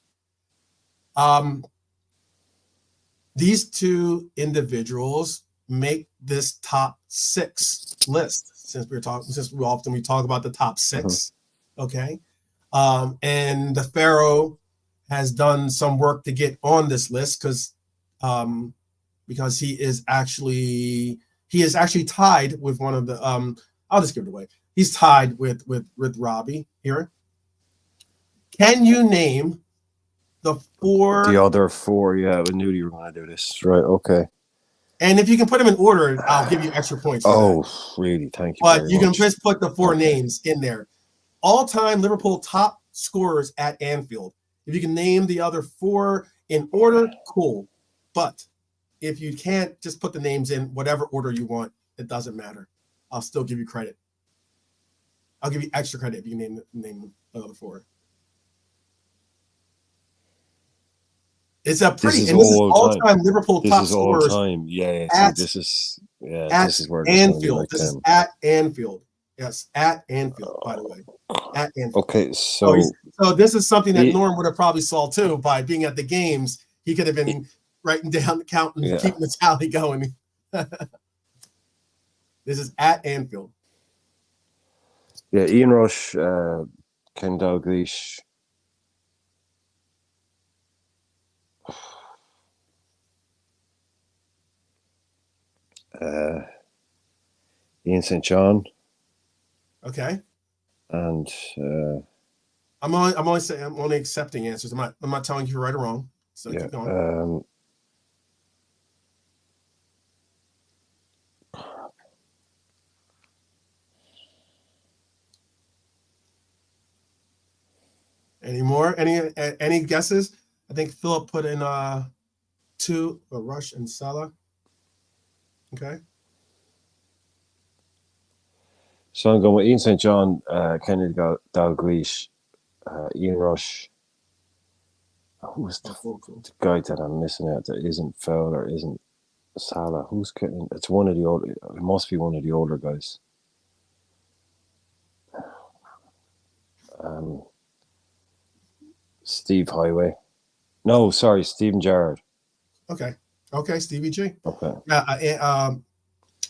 These two individuals make this top 6 list, since we talk about the top 6. Okay. And the Pharaoh has done some work to get on this list because he is actually tied with one of the I'll just give it away. He's tied with Robbie here. Can you name the other 4? Yeah, I knew you were going to do this. Right, okay. And if you can put them in order, I'll give you extra points. Really? Thank you. But you can just put the 4 names in there. All-time Liverpool top scorers at Anfield. If you can name the other 4 in order, cool. But if you can't, just put the names in whatever order you want. It doesn't matter. I'll still give you credit. I'll give you extra credit if you name the other 4. It's a pretty. This is all-time Liverpool top scorers. This is all time. Yeah. This is where Anfield. This is at Anfield. Yes, at Anfield. By the way, at Anfield. Okay, so this is something that Norm would have probably saw too by being at the games. He could have been writing down the count and keeping the tally going. This is at Anfield. Yeah, Ian Rush, Ken Dalglish. Ian St. John. Okay. And I'm only accepting answers. I'm not telling you right or wrong. So yeah, keep going. Any more? Any guesses? I think Philip put in 2, Rush and Salah. Okay. so I'm going with Ian St. John, Kennedy Dalglish, Ian Rush. Who's the guy that I'm missing out that isn't Fowler, isn't Salah? Who's getting? It's one of the older. It must be one of the older guys. Steve Highway. No, sorry, Stephen Gerrard. Okay, Stevie G. Okay.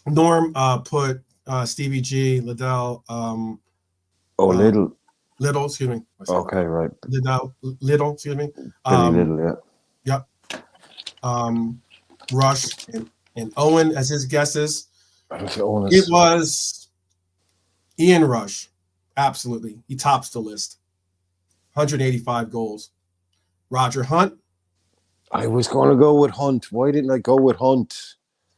Norm put Stevie G, Liddell. Little, excuse me. Okay, right. Little, excuse me. Billy Little, yeah. Yep. Rush and Owen as his guesses. It was Ian Rush. Absolutely. He tops the list. 185 goals. Roger Hunt. I was going to go with Hunt. Why didn't I go with Hunt?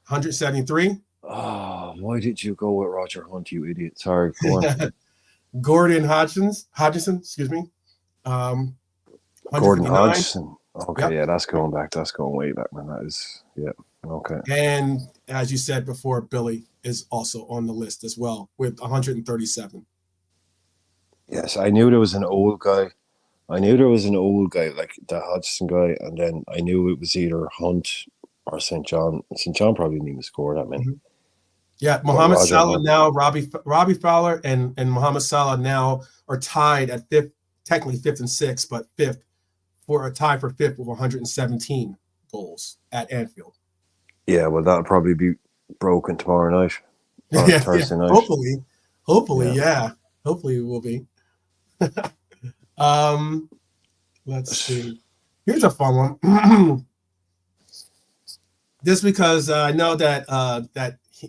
173. Oh, why did you go with Roger Hunt, you idiot? Sorry, go on. Gordon Hodgson, excuse me. Gordon Hodgson. Okay, yep. Yeah, that's going back. That's going way back, man. That is, yeah, okay. And as you said before, Billy is also on the list as well with 137. Yes, I knew there was an old guy. Like the Hodgson guy, and then I knew it was either Hunt or St. John. St. John probably didn't even score that many. Mm-hmm. Yeah, Mohamed Salah now, Robbie Fowler and Mohamed Salah now are tied at fifth, technically fifth and sixth, but fifth for a tie for fifth with 117 goals at Anfield. Yeah, well, that'll probably be broken tomorrow night. Or Thursday night. Hopefully, yeah. Hopefully it will be. Let's see. Here's a fun one. Just because I know that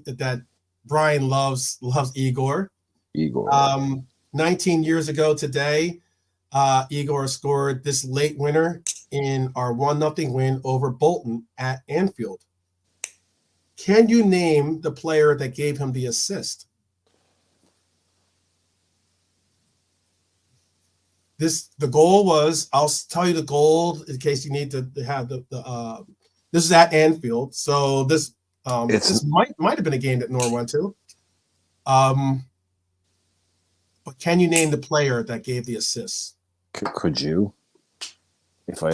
that Brian loves Igor. 19 years ago today, Igor scored this late winner in our 1-0 win over Bolton at Anfield. Can you name the player that gave him the assist? The goal was, I'll tell you the goal in case you need to have the this is at Anfield, so this might have been a game that Norm went to. But can you name the player that gave the assist? Could you? If I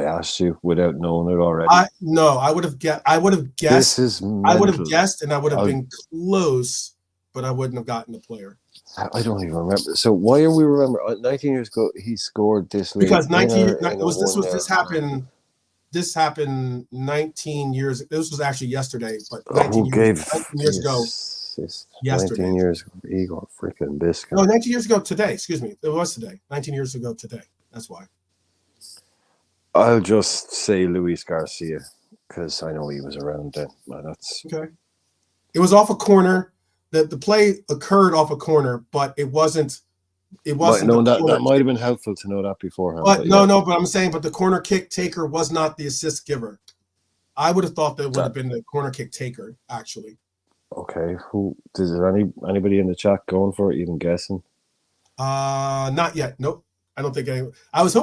asked you without knowing it already? No, I would have guessed. I would have guessed. I would have guessed, and I would have been close, but I wouldn't have gotten the player. I don't even remember. So why are we remember? 19 years ago, he scored this late. Because this happened 19 years. This was actually yesterday, but 19 years ago. Yesterday. 19 years ago, Igor freaking Biscuit. No, 19 years ago today. Excuse me. It was today. 19 years ago today. That's why. I'll just say Luis Garcia because I know he was around then. That's okay. It was off a corner. The play occurred off a corner, but it wasn't. It wasn't. No, that might have been helpful to know that beforehand. But but I'm saying, but the corner kick taker was not the assist giver. I would have thought that would have been the corner kick taker, actually. Okay, is there anybody in the chat going for it? Even guessing? Not yet. Nope. I don't think any. I was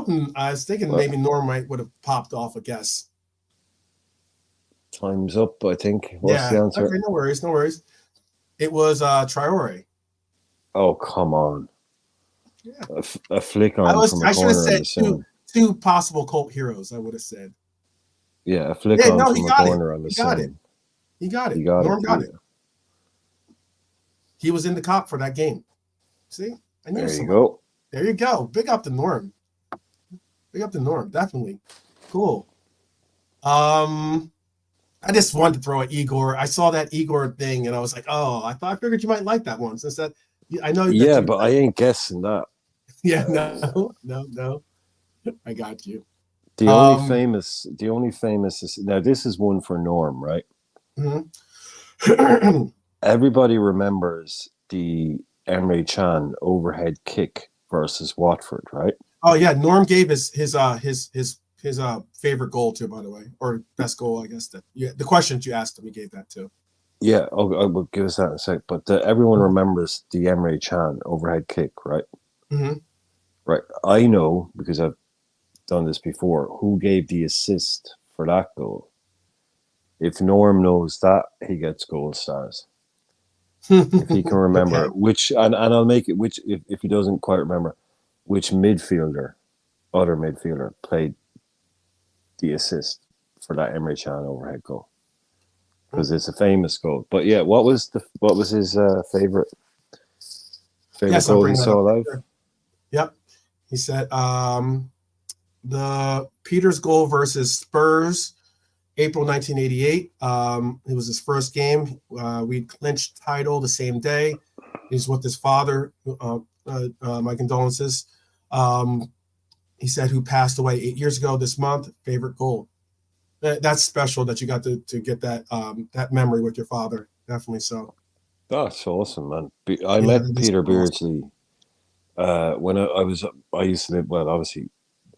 thinking maybe Norm would have popped off a guess. Time's up, I think. What's the answer? Okay, no worries. It was Traore. Oh, come on. Yeah. A flick on from a corner in the sun. Two possible cult heroes, I would have said. Yeah, a flick on from a corner on the sun. He got it. Norm got it. He was in the cop for that game. See? There you go. There you go. Big up to Norm. Definitely. Cool. I just wanted to throw at Igor. I saw that Igor thing, and I was like, oh, I figured you might like that one. Since that, I know. Yeah, that but I ain't guessing that. yeah, no. I got you. The only famous is, now this is one for Norm, right? Mm-hmm. Everybody remembers the Emre Can overhead kick versus Watford, right? Oh yeah, Norm gave his favorite goal too, by the way, or best goal, I guess. The questions you asked him, he gave that too. Yeah, I will give us that in a sec. But everyone remembers the Emre Can overhead kick, right? Mm-hmm. Right. I know because I've done this before. Who gave the assist for that goal? If Norm knows that, he gets gold stars. If he can remember Okay. which, and I'll make it which, if he doesn't quite remember, which other midfielder played the assist for that Emre Can overhead goal, because it's a famous goal. But yeah, what was his favorite Yes, I'm goal he bringing that saw up. live? Sure. Yep. He said the Peters goal versus Spurs, April 1988. It was his first game. We clinched title the same day. He's with his father. My condolences. He said, who passed away 8 years ago this month. Favorite goal. That's special that you got to get that that memory with your father. Definitely so. That's awesome, man. I met Peter Beardsley when I used to live. Well, obviously,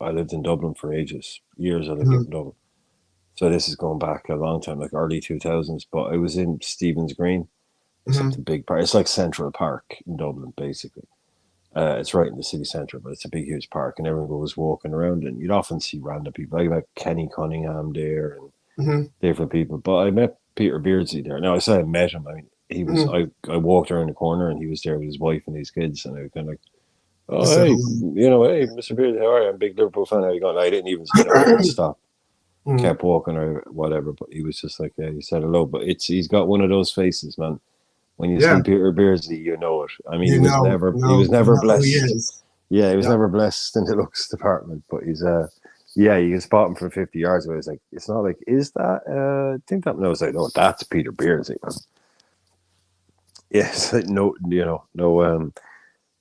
I lived in Dublin for ages, years. I lived in Dublin. So this is going back a long time, like early 2000s. But I was in Stephen's Green. It's like the big park. It's like Central Park in Dublin, basically. It's right in the city centre, but it's a big, huge park, and everyone goes walking around, and you'd often see random people. I met Kenny Cunningham there and different people. But I met Peter Beardsley there. Now, I say I met him. I mean, he was. I walked around the corner, and he was there with his wife and his kids, and I was kind of like, "Oh, hey, hey, Mr. Beardsley, how are you? I'm a big Liverpool fan. How you going?" I didn't even, I didn't stop. Kept walking or whatever, but he was just like, yeah, he said hello. But he's got one of those faces, man. When you see Peter Beardsley, you know it. I mean, he was never blessed. Who he is. Yeah, he was never blessed in the looks department, but he's you can spot him from 50 yards away. It's like, it's not like, is that I think that, no, it's like, no, that's Peter Beardsley, man. Yeah, it's like, no,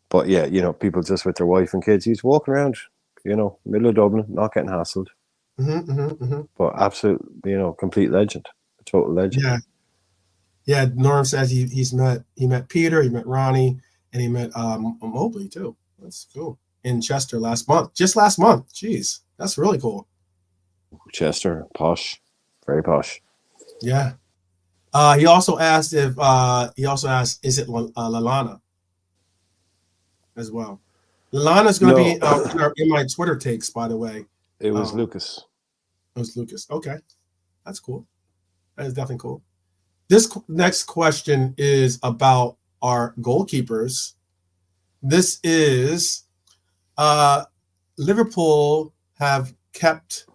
but yeah, people just with their wife and kids, he's walking around, middle of Dublin, not getting hassled. But absolute, complete legend, a total legend. Yeah. Norm says he met Peter, he met Ronnie, and he met Mobley too. That's cool. In Chester just last month. Jeez, that's really cool. Chester, posh, very posh. Yeah. He also asked, is it Lalana as well? Lalana's going to be in my Twitter takes, by the way. It was Lucas. It was Lucas. Okay, that's cool. That is definitely cool. This next question is about our goalkeepers. This is Liverpool have kept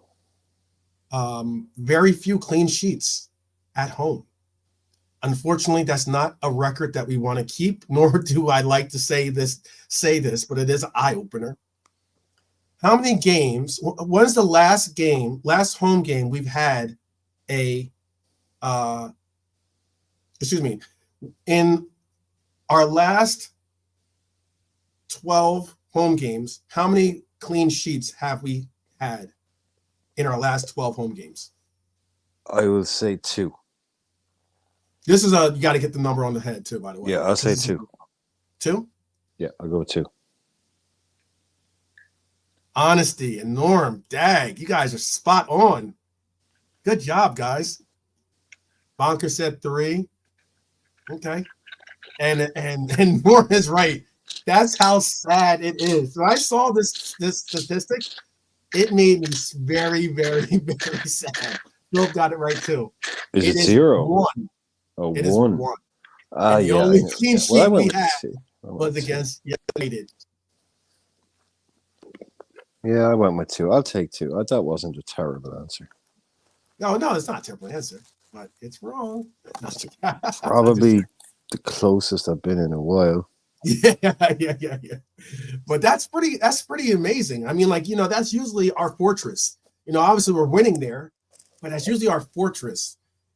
very few clean sheets at home. Unfortunately, that's not a record that we want to keep, nor do I like to say this, but it is an eye-opener. How many games? When is the last home game we've had in our last 12 home games, how many clean sheets have we had in our last 12 home games? I will say 2. This is you got to get the number on the head too, by the way. Yeah, I'll say 2. 2? Yeah, I'll go with 2. Honesty and Norm, dag, you guys are spot on. Good job, guys. Bonker said 3. Okay. And Norm is right. That's how sad it is. When I saw this statistic, it made me very, very, very sad. Bill got it right too. Is it 0? 1. Oh, it 1. Is 1. And the only clean sheet we had was against United. Yeah, I went with 2. I'll take 2. That wasn't a terrible answer. No, it's not a terrible answer, but it's wrong. Probably the closest I've been in a while. Yeah. But that's pretty amazing. I mean, that's usually our fortress. Obviously we're winning there, but that's usually our fortress.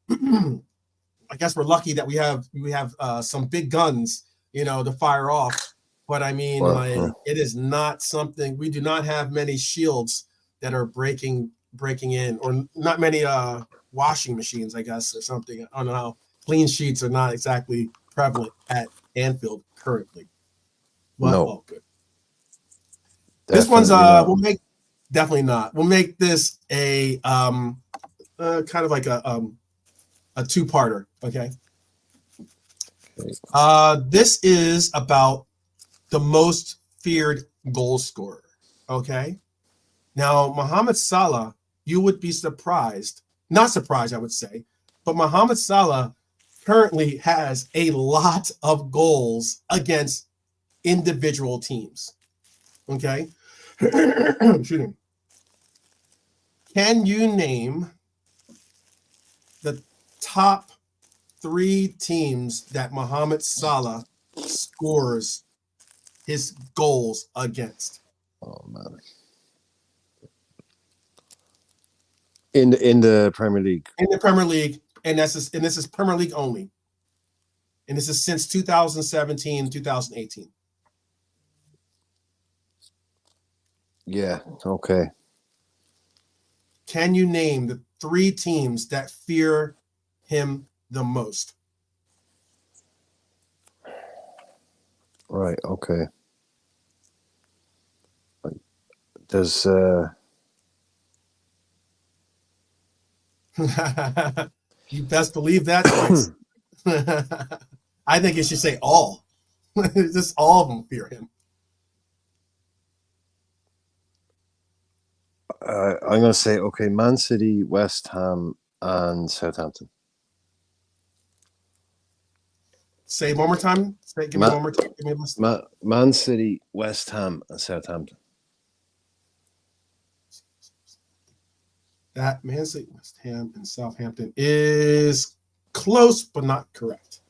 I guess we're lucky that we have some big guns, to fire off. But I mean, it is not something. We do not have many shields that are breaking in, or not many washing machines, I guess, or something. I don't know. Clean sheets are not exactly prevalent at Anfield currently. But, no, good. This one's definitely not. We'll make this a kind of like a two-parter. Okay. This is about the most feared goal scorer. Okay. Now, Mohamed Salah, you would be surprised, not surprised, I would say, but Mohamed Salah currently has a lot of goals against individual teams. Okay. Shooting. Can you name the top 3 teams that Mohamed Salah scores his goals against? Oh man. In the Premier League. In the Premier League, and this is Premier League only. And this is since 2017, 2018. Yeah, okay. Can you name the 3 teams that fear him the most? Right, okay. There's you best believe that twice. I think you should say all. Just all of them fear him. I'm going to say, okay, Man City, West Ham, and Southampton. Say one more time. Give me one more time. Give me a list. Man City, West Ham, and Southampton. That Man City, West Ham, and Southampton is close, but not correct.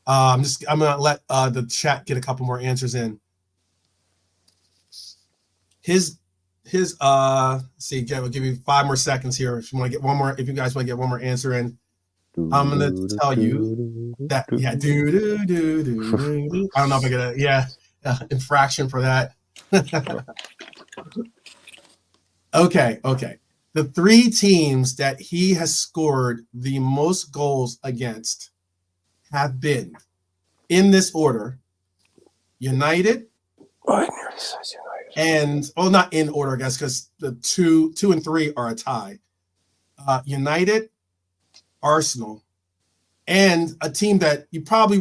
I'm gonna let the chat get a couple more answers in. His see, we'll give you 5 more seconds here. If you want to get one more, if you guys want to get one more answer in, I'm gonna tell you that I don't know if I get a infraction for that. Okay. The 3 teams that he has scored the most goals against have been, in this order, United. Oh, I nearly said United. And not in order, I guess, because the 2 and 3 are a tie. United, Arsenal, and a team that you probably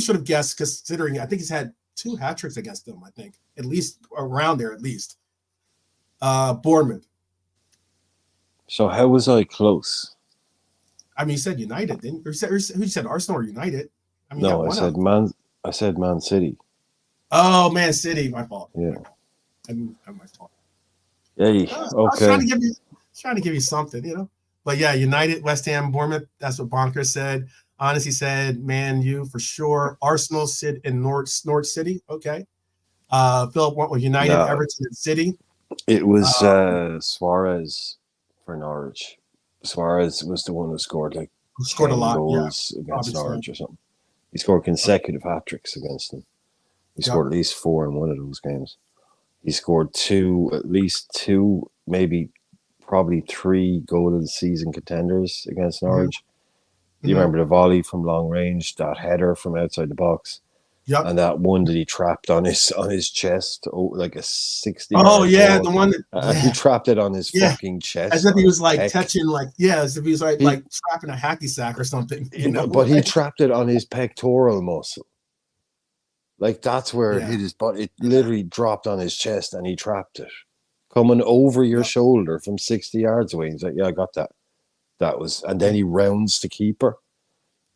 should have guessed, considering I think he's had 2 hat tricks against them. I think at least around there, at least. Bournemouth. So how was I close? I mean, you said United, didn't you? Who said Arsenal or United? I mean, no, I said Man City. Oh, Man City, my fault. Yeah. My fault. Yeah. Okay. I was trying to give you something, But yeah, United, West Ham, Bournemouth. That's what Bonker said. Honestly said Man U for sure. Arsenal sit in Norwich City. Okay. Philip went with United, Everton, and City. It was Suarez for Norwich. Suarez was the one who scored a lot goals against Norwich or something. He scored consecutive hat tricks against them. He scored at least 4 in one of those games. He scored at least two, maybe probably 3 goal of the season contenders against Norwich. Mm-hmm. You remember the volley from long range, that header from outside the box, and that one that he trapped on his chest, like a 60. Oh yeah, the one that he trapped it on his fucking chest, as if he was like touching, as if he was like trapping a hacky sack or something. But he trapped it on his pectoral muscle. Like that's where it hit his butt. It literally dropped on his chest, and he trapped it, coming over your shoulder from 60 yards away. He's like, "Yeah, I got that." That was, and then he rounds the keeper.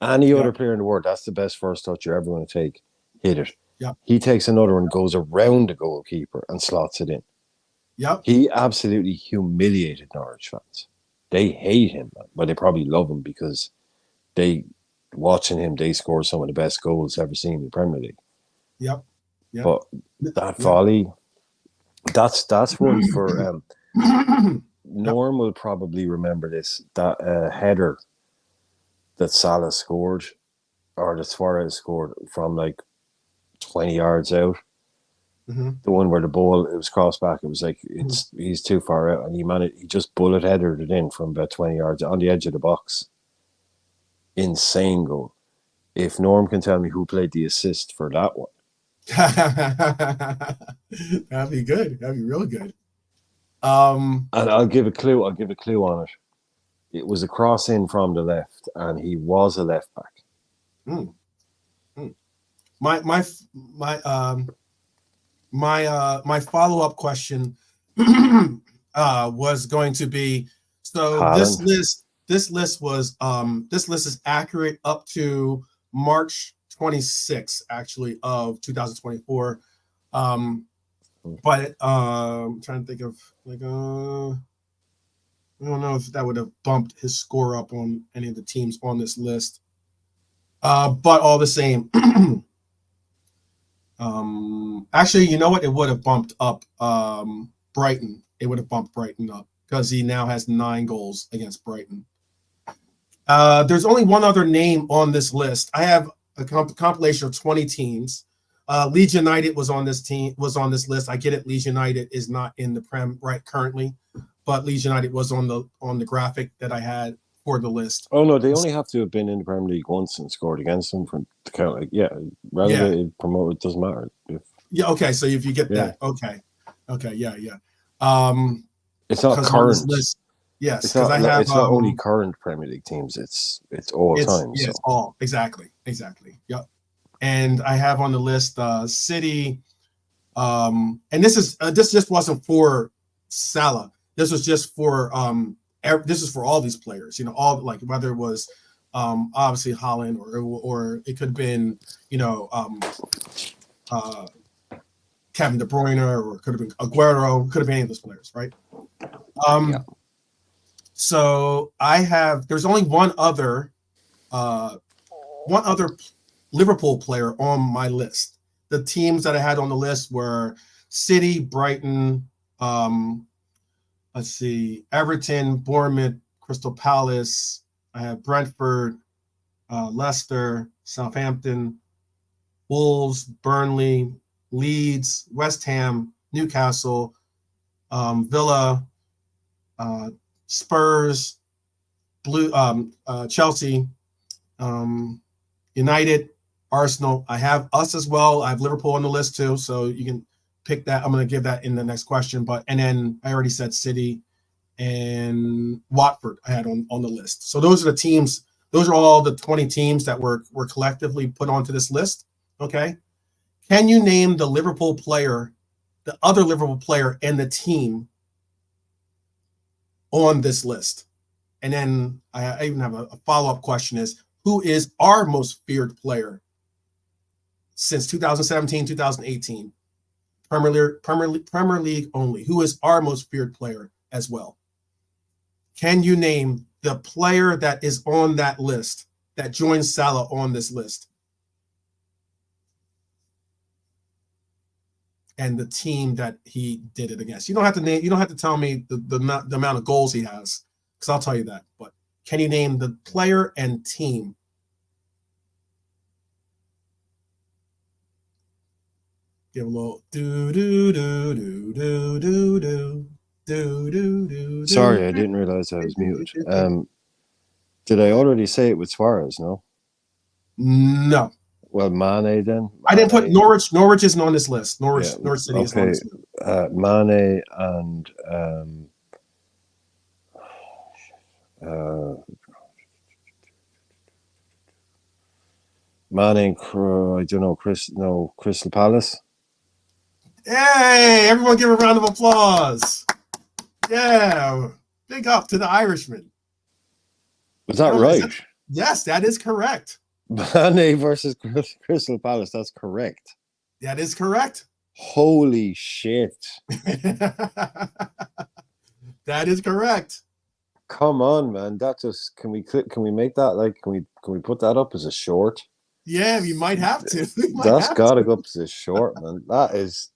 Any other player in the world, that's the best first touch you're ever going to take. Hit it. Yeah. He takes another one, goes around the goalkeeper, and slots it in. Yep. He absolutely humiliated Norwich fans. They hate him, but they probably love him because watching him, they score some of the best goals ever seen in the Premier League. Yep. But that volley, that's one for Norm will probably remember this. That header that Salah scored, or that Suarez scored from like 20 yards out. Mm-hmm. The one where the ball, it was crossed back. It was like he's too far out, and he just bullet headed it in from about 20 yards on the edge of the box. Insane goal. If Norm can tell me who played the assist for that one, That'd be good. That'd be real good. and I'll give a clue. I'll give a clue on it. It was a cross in from the left, and he was a left back. Mm. Mm. My follow-up question was going to be, so Haaland. this list is accurate up to March 26th, actually, of 2024. But I'm trying to think of like I don't know if that would have bumped his score up on any of the teams on this list. But all the same, actually, you know what? It would have bumped up Brighton. It would have bumped Brighton up because he now has 9 goals against Brighton. There's only one other name on this list. I have a compilation of 20 teams. Leeds United was on this list. I get it. Leeds United is not in the Prem right currently, but Leeds United was on the graphic that I had for the list. Oh no, they only have to have been in the Premier League once and scored against them for the count. Like, relegated, promoted, doesn't matter. Okay. So if you get that, okay, yeah. It's not current. List, yes, because it's not only current Premier League teams. It's all time. Yeah, it's all exactly. Yep. And I have on the list City, and this just wasn't for Salah. This was just for this is for all these players. You know, all like whether it was obviously Haaland or it could have been Kevin De Bruyne or it could have been Aguero. Could have been any of those players, right? So there's only one other Liverpool player on my list. The teams that I had on the list were City, Brighton, Everton, Bournemouth, Crystal Palace. I have Brentford, Leicester, Southampton, Wolves, Burnley, Leeds, West Ham, Newcastle, Villa, Spurs, Chelsea, United, Arsenal. I have us as well. I have Liverpool on the list too, so you can pick that. I'm going to give that in the next question. And then I already said City and Watford I had on the list. So those are the teams. Those are all the 20 teams that were collectively put onto this list. Okay. Can you name the Liverpool player, the other Liverpool player and the team on this list? And then I even have a follow-up question is, who is our most feared player since 2017, 2018? Premier League only. Who is our most feared player as well? Can you name the player that is on that list that joins Salah on this list? And the team that he did it against. You don't have to name. You don't have to tell me the amount of goals he has, because I'll tell you that. But can you name the player and team? Give a little do do do do do do do do do do. Sorry, I didn't realize I was muted. Did I already say it with Suarez? No. No. Well, Mane then. I didn't put Norwich. Norwich isn't on this list. Norwich City is on this list. Mane and Mane. I don't know. Crystal Palace. Hey, everyone give a round of applause. Yeah, big up to the Irishman. Was that right? Yes, that is correct. Mane versus Crystal Palace. That's correct. That is correct. Holy shit. That is correct. Come on, man. That just can we make that like can we put that up as a short? Yeah, we might have to. That's gotta go up as a short, man. That is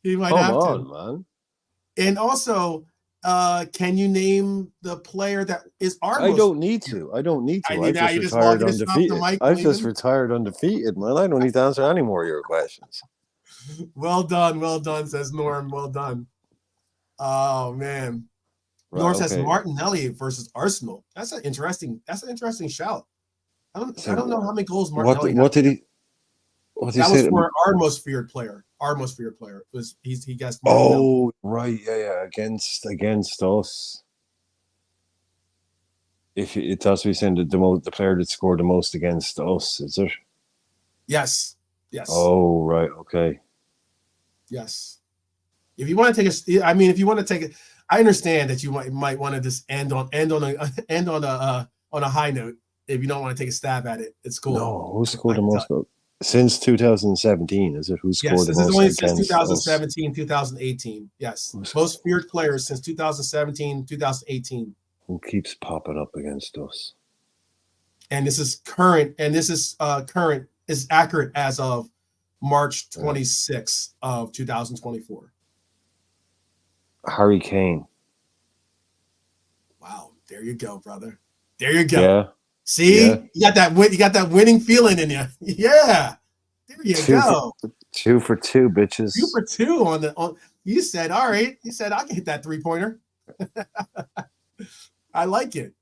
He might have to. man. And also, can you name the player that is our I most? don't need to. I don't need to. I need I've now just you just retired walking this off the undefeated. mic, I've just leaving? retired undefeated, man. I don't need to answer any more of your questions. Well done, says Norm. Well done. Oh man. Right, Norm says okay. Martinelli versus Arsenal. That's an interesting shout. I So don't know how many goals Martinelli what did had. he what did he That was say? for our most feared player. Our most feared player was he guessed Martinelli. Oh, right, yeah, against us. If it has to be saying the player that scored the most against us, is it? Yes. Oh, right, okay. Yes. If you want to take if you want to take it, I understand that you might want to just end on a high note. If you don't want to take a stab at it, it's cool. No, who scored the most since 2017? Is it who scored the most? Yes, this is only since against 2017, us? 2018. Yes, most feared players since 2017, 2018. Who keeps popping up against us? And this is current, current is accurate as of March 26th of 2024. Harry Kane. Wow, there you go, brother. There you go. Yeah. See, yeah. You got that winning feeling in you. Yeah. There you go. 2 for 2, bitches. 2 for 2 on you said, all right. You said I can hit that 3-pointer. I like it.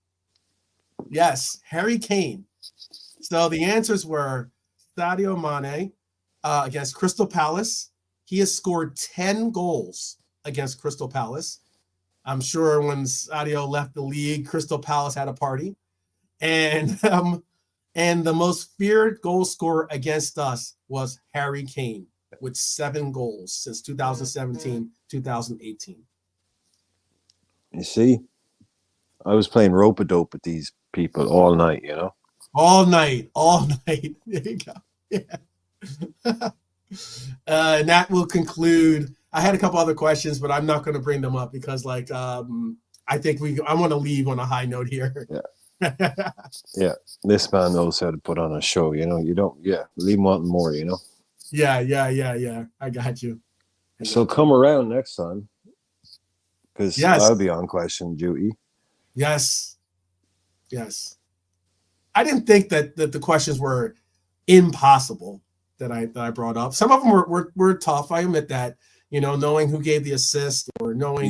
Yes, Harry Kane. So the answers were Sadio Mane against Crystal Palace. He has scored 10 goals against Crystal Palace. I'm sure when Sadio left the league, Crystal Palace had a party. And the most feared goal scorer against us was Harry Kane with 7 goals since 2017, 2018. You see, I was playing rope-a-dope with these people all night, you know? All night. There you go. Yeah. And that will conclude. I had a couple other questions, but I'm not going to bring them up because, I think I want to leave on a high note here. Yeah. Yeah. This man knows how to put on a show, you know? You don't, leave him wanting more, you know? Yeah. I got you. So come around next time because Yes. I'll be on question duty. Yes. I didn't think that the questions were impossible that I brought up. Some of them were tough. I admit that, knowing who gave the assist or knowing,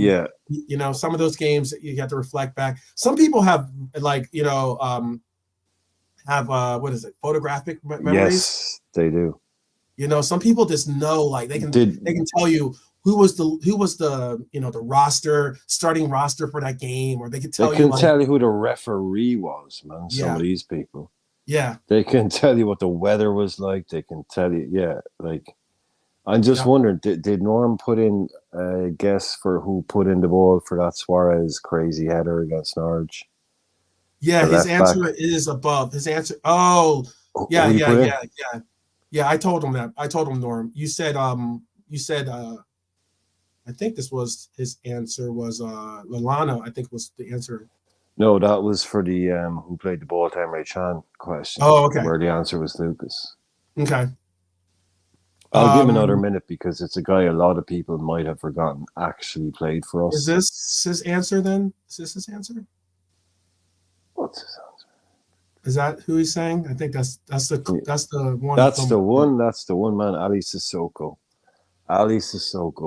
some of those games that you have to reflect back. Some people have what is it? Photographic memories. Yes, they do. Some people just know, they can tell you who was the roster, starting roster for that game, or they can tell you who the referee was, man. Some of these people. Yeah. They can tell you what the weather was like. They can tell you, I'm just wondering, did Norm put in a guess for who put in the ball for that Suarez crazy header against Norwich? Yeah, his answer is above. His answer. Oh, yeah. I told him that. I told him, Norm. You said I think this was his answer was Lallana, I think was the answer. No, that was for the who played the ball to Emre Can question. Oh, okay. Where the answer was Lucas. Okay. I'll give him another minute because it's a guy a lot of people might have forgotten actually played for us. Is this his answer then? Is this his answer? What's his answer? Is that who he's saying? I think that's the one. That's the one, man. Ali Sissoko.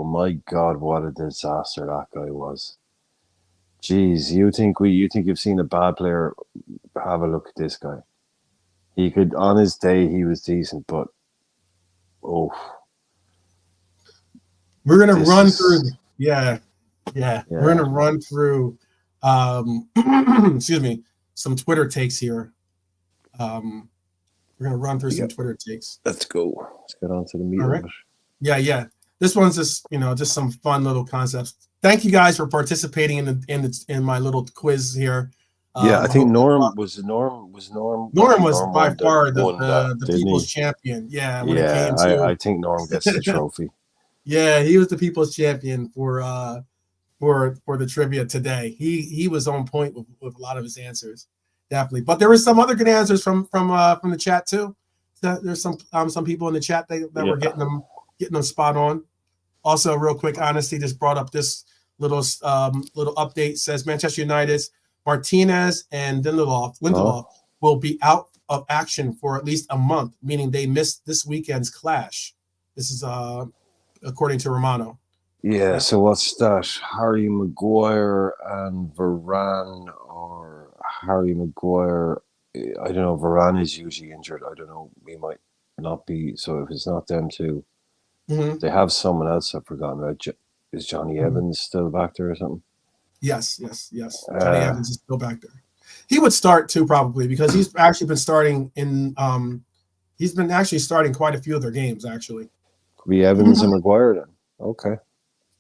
My God, what a disaster that guy was. Jeez, you think you've seen a bad player? Have a look at this guy. He could, on his day, he was decent, but we're gonna run through. Yeah. We're gonna run through. Excuse me, some Twitter takes here. We're gonna run through some Twitter takes. Let's go. Let's get on to the meat. All right. Yeah. This one's just just some fun little concepts. Thank you guys for participating in my little quiz here. I think Norm was by far the people's champion. Yeah, when it came to, I think Norm gets the trophy. Yeah, he was the people's champion for the trivia today. He was on point with a lot of his answers, definitely. But there were some other good answers from the chat too. There's some people in the chat that were getting them spot on. Also, real quick, Honesty just brought up this little update says Manchester United's Martinez and Lindelof will be out of action for at least a month, meaning they missed this weekend's clash. This is according to Romano. Yeah, so what's that? Harry Maguire and Varane, or Harry Maguire? I don't know. Varane is usually injured. I don't know. He might not be. So if it's not them two, they have someone else I've forgotten about. Is Johnny Evans still back there or something? Yes. Johnny Evans is still back there. He would start too, probably, because he's actually been starting in. He's been actually starting quite a few of their games, actually. Could be Evans and Maguire then. Okay.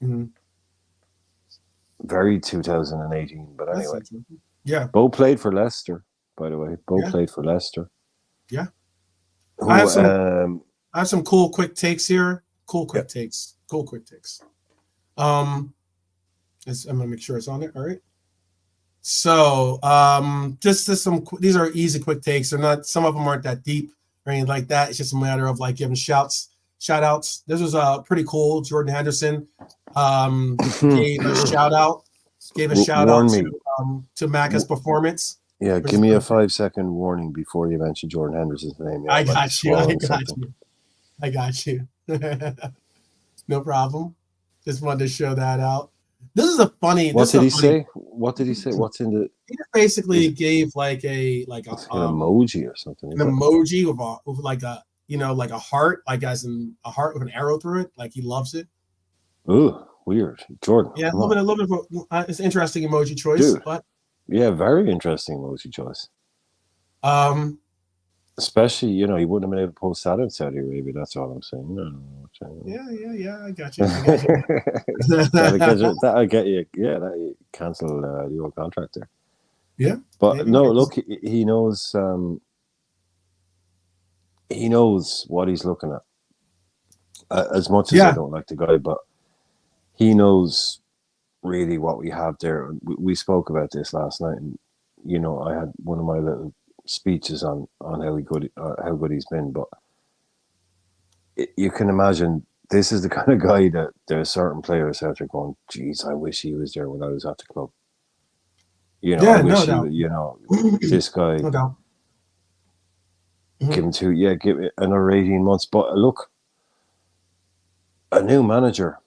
Mm-hmm. Very 2018, but anyway. Yeah. Bo played for Leicester, by the way. Bo played for Leicester. Yeah. Who, I have some cool quick takes here. Cool quick takes. I'm gonna make sure it's on there. All right. So just some. These are easy quick takes. They're not. Some of them aren't that deep or anything like that. It's just a matter of like giving shout outs. This was pretty cool. Jordan Henderson gave a shout out to Macca's performance. Yeah, give me a 5-second warning before you mention Jordan Henderson's name. I got you. No problem. Just wanted to show that out. This is a funny. What did he say? What's in the? He basically gave like an emoji or something. An emoji with like a heart, like as in a heart with an arrow through it. Like he loves it. Ooh, weird, Jordan. Yeah, a little bit. It's an interesting emoji choice, dude. But yeah, very interesting emoji choice. Especially, you wouldn't have been able to post that in Saudi Arabia. That's all I'm saying. Yeah. I got you. That'll get you. Yeah, that cancel your contract there. Yeah, but no, look, he knows. He knows what he's looking at. As much as I don't like the guy, but he knows really what we have there. We spoke about this last night, and I had one of my little speeches on how good he's been, but you can imagine this is the kind of guy that there are certain players out there going, geez, I wish he was there when I was at the club. I wish this guy no doubt. give it another 18 months. But look, a new manager,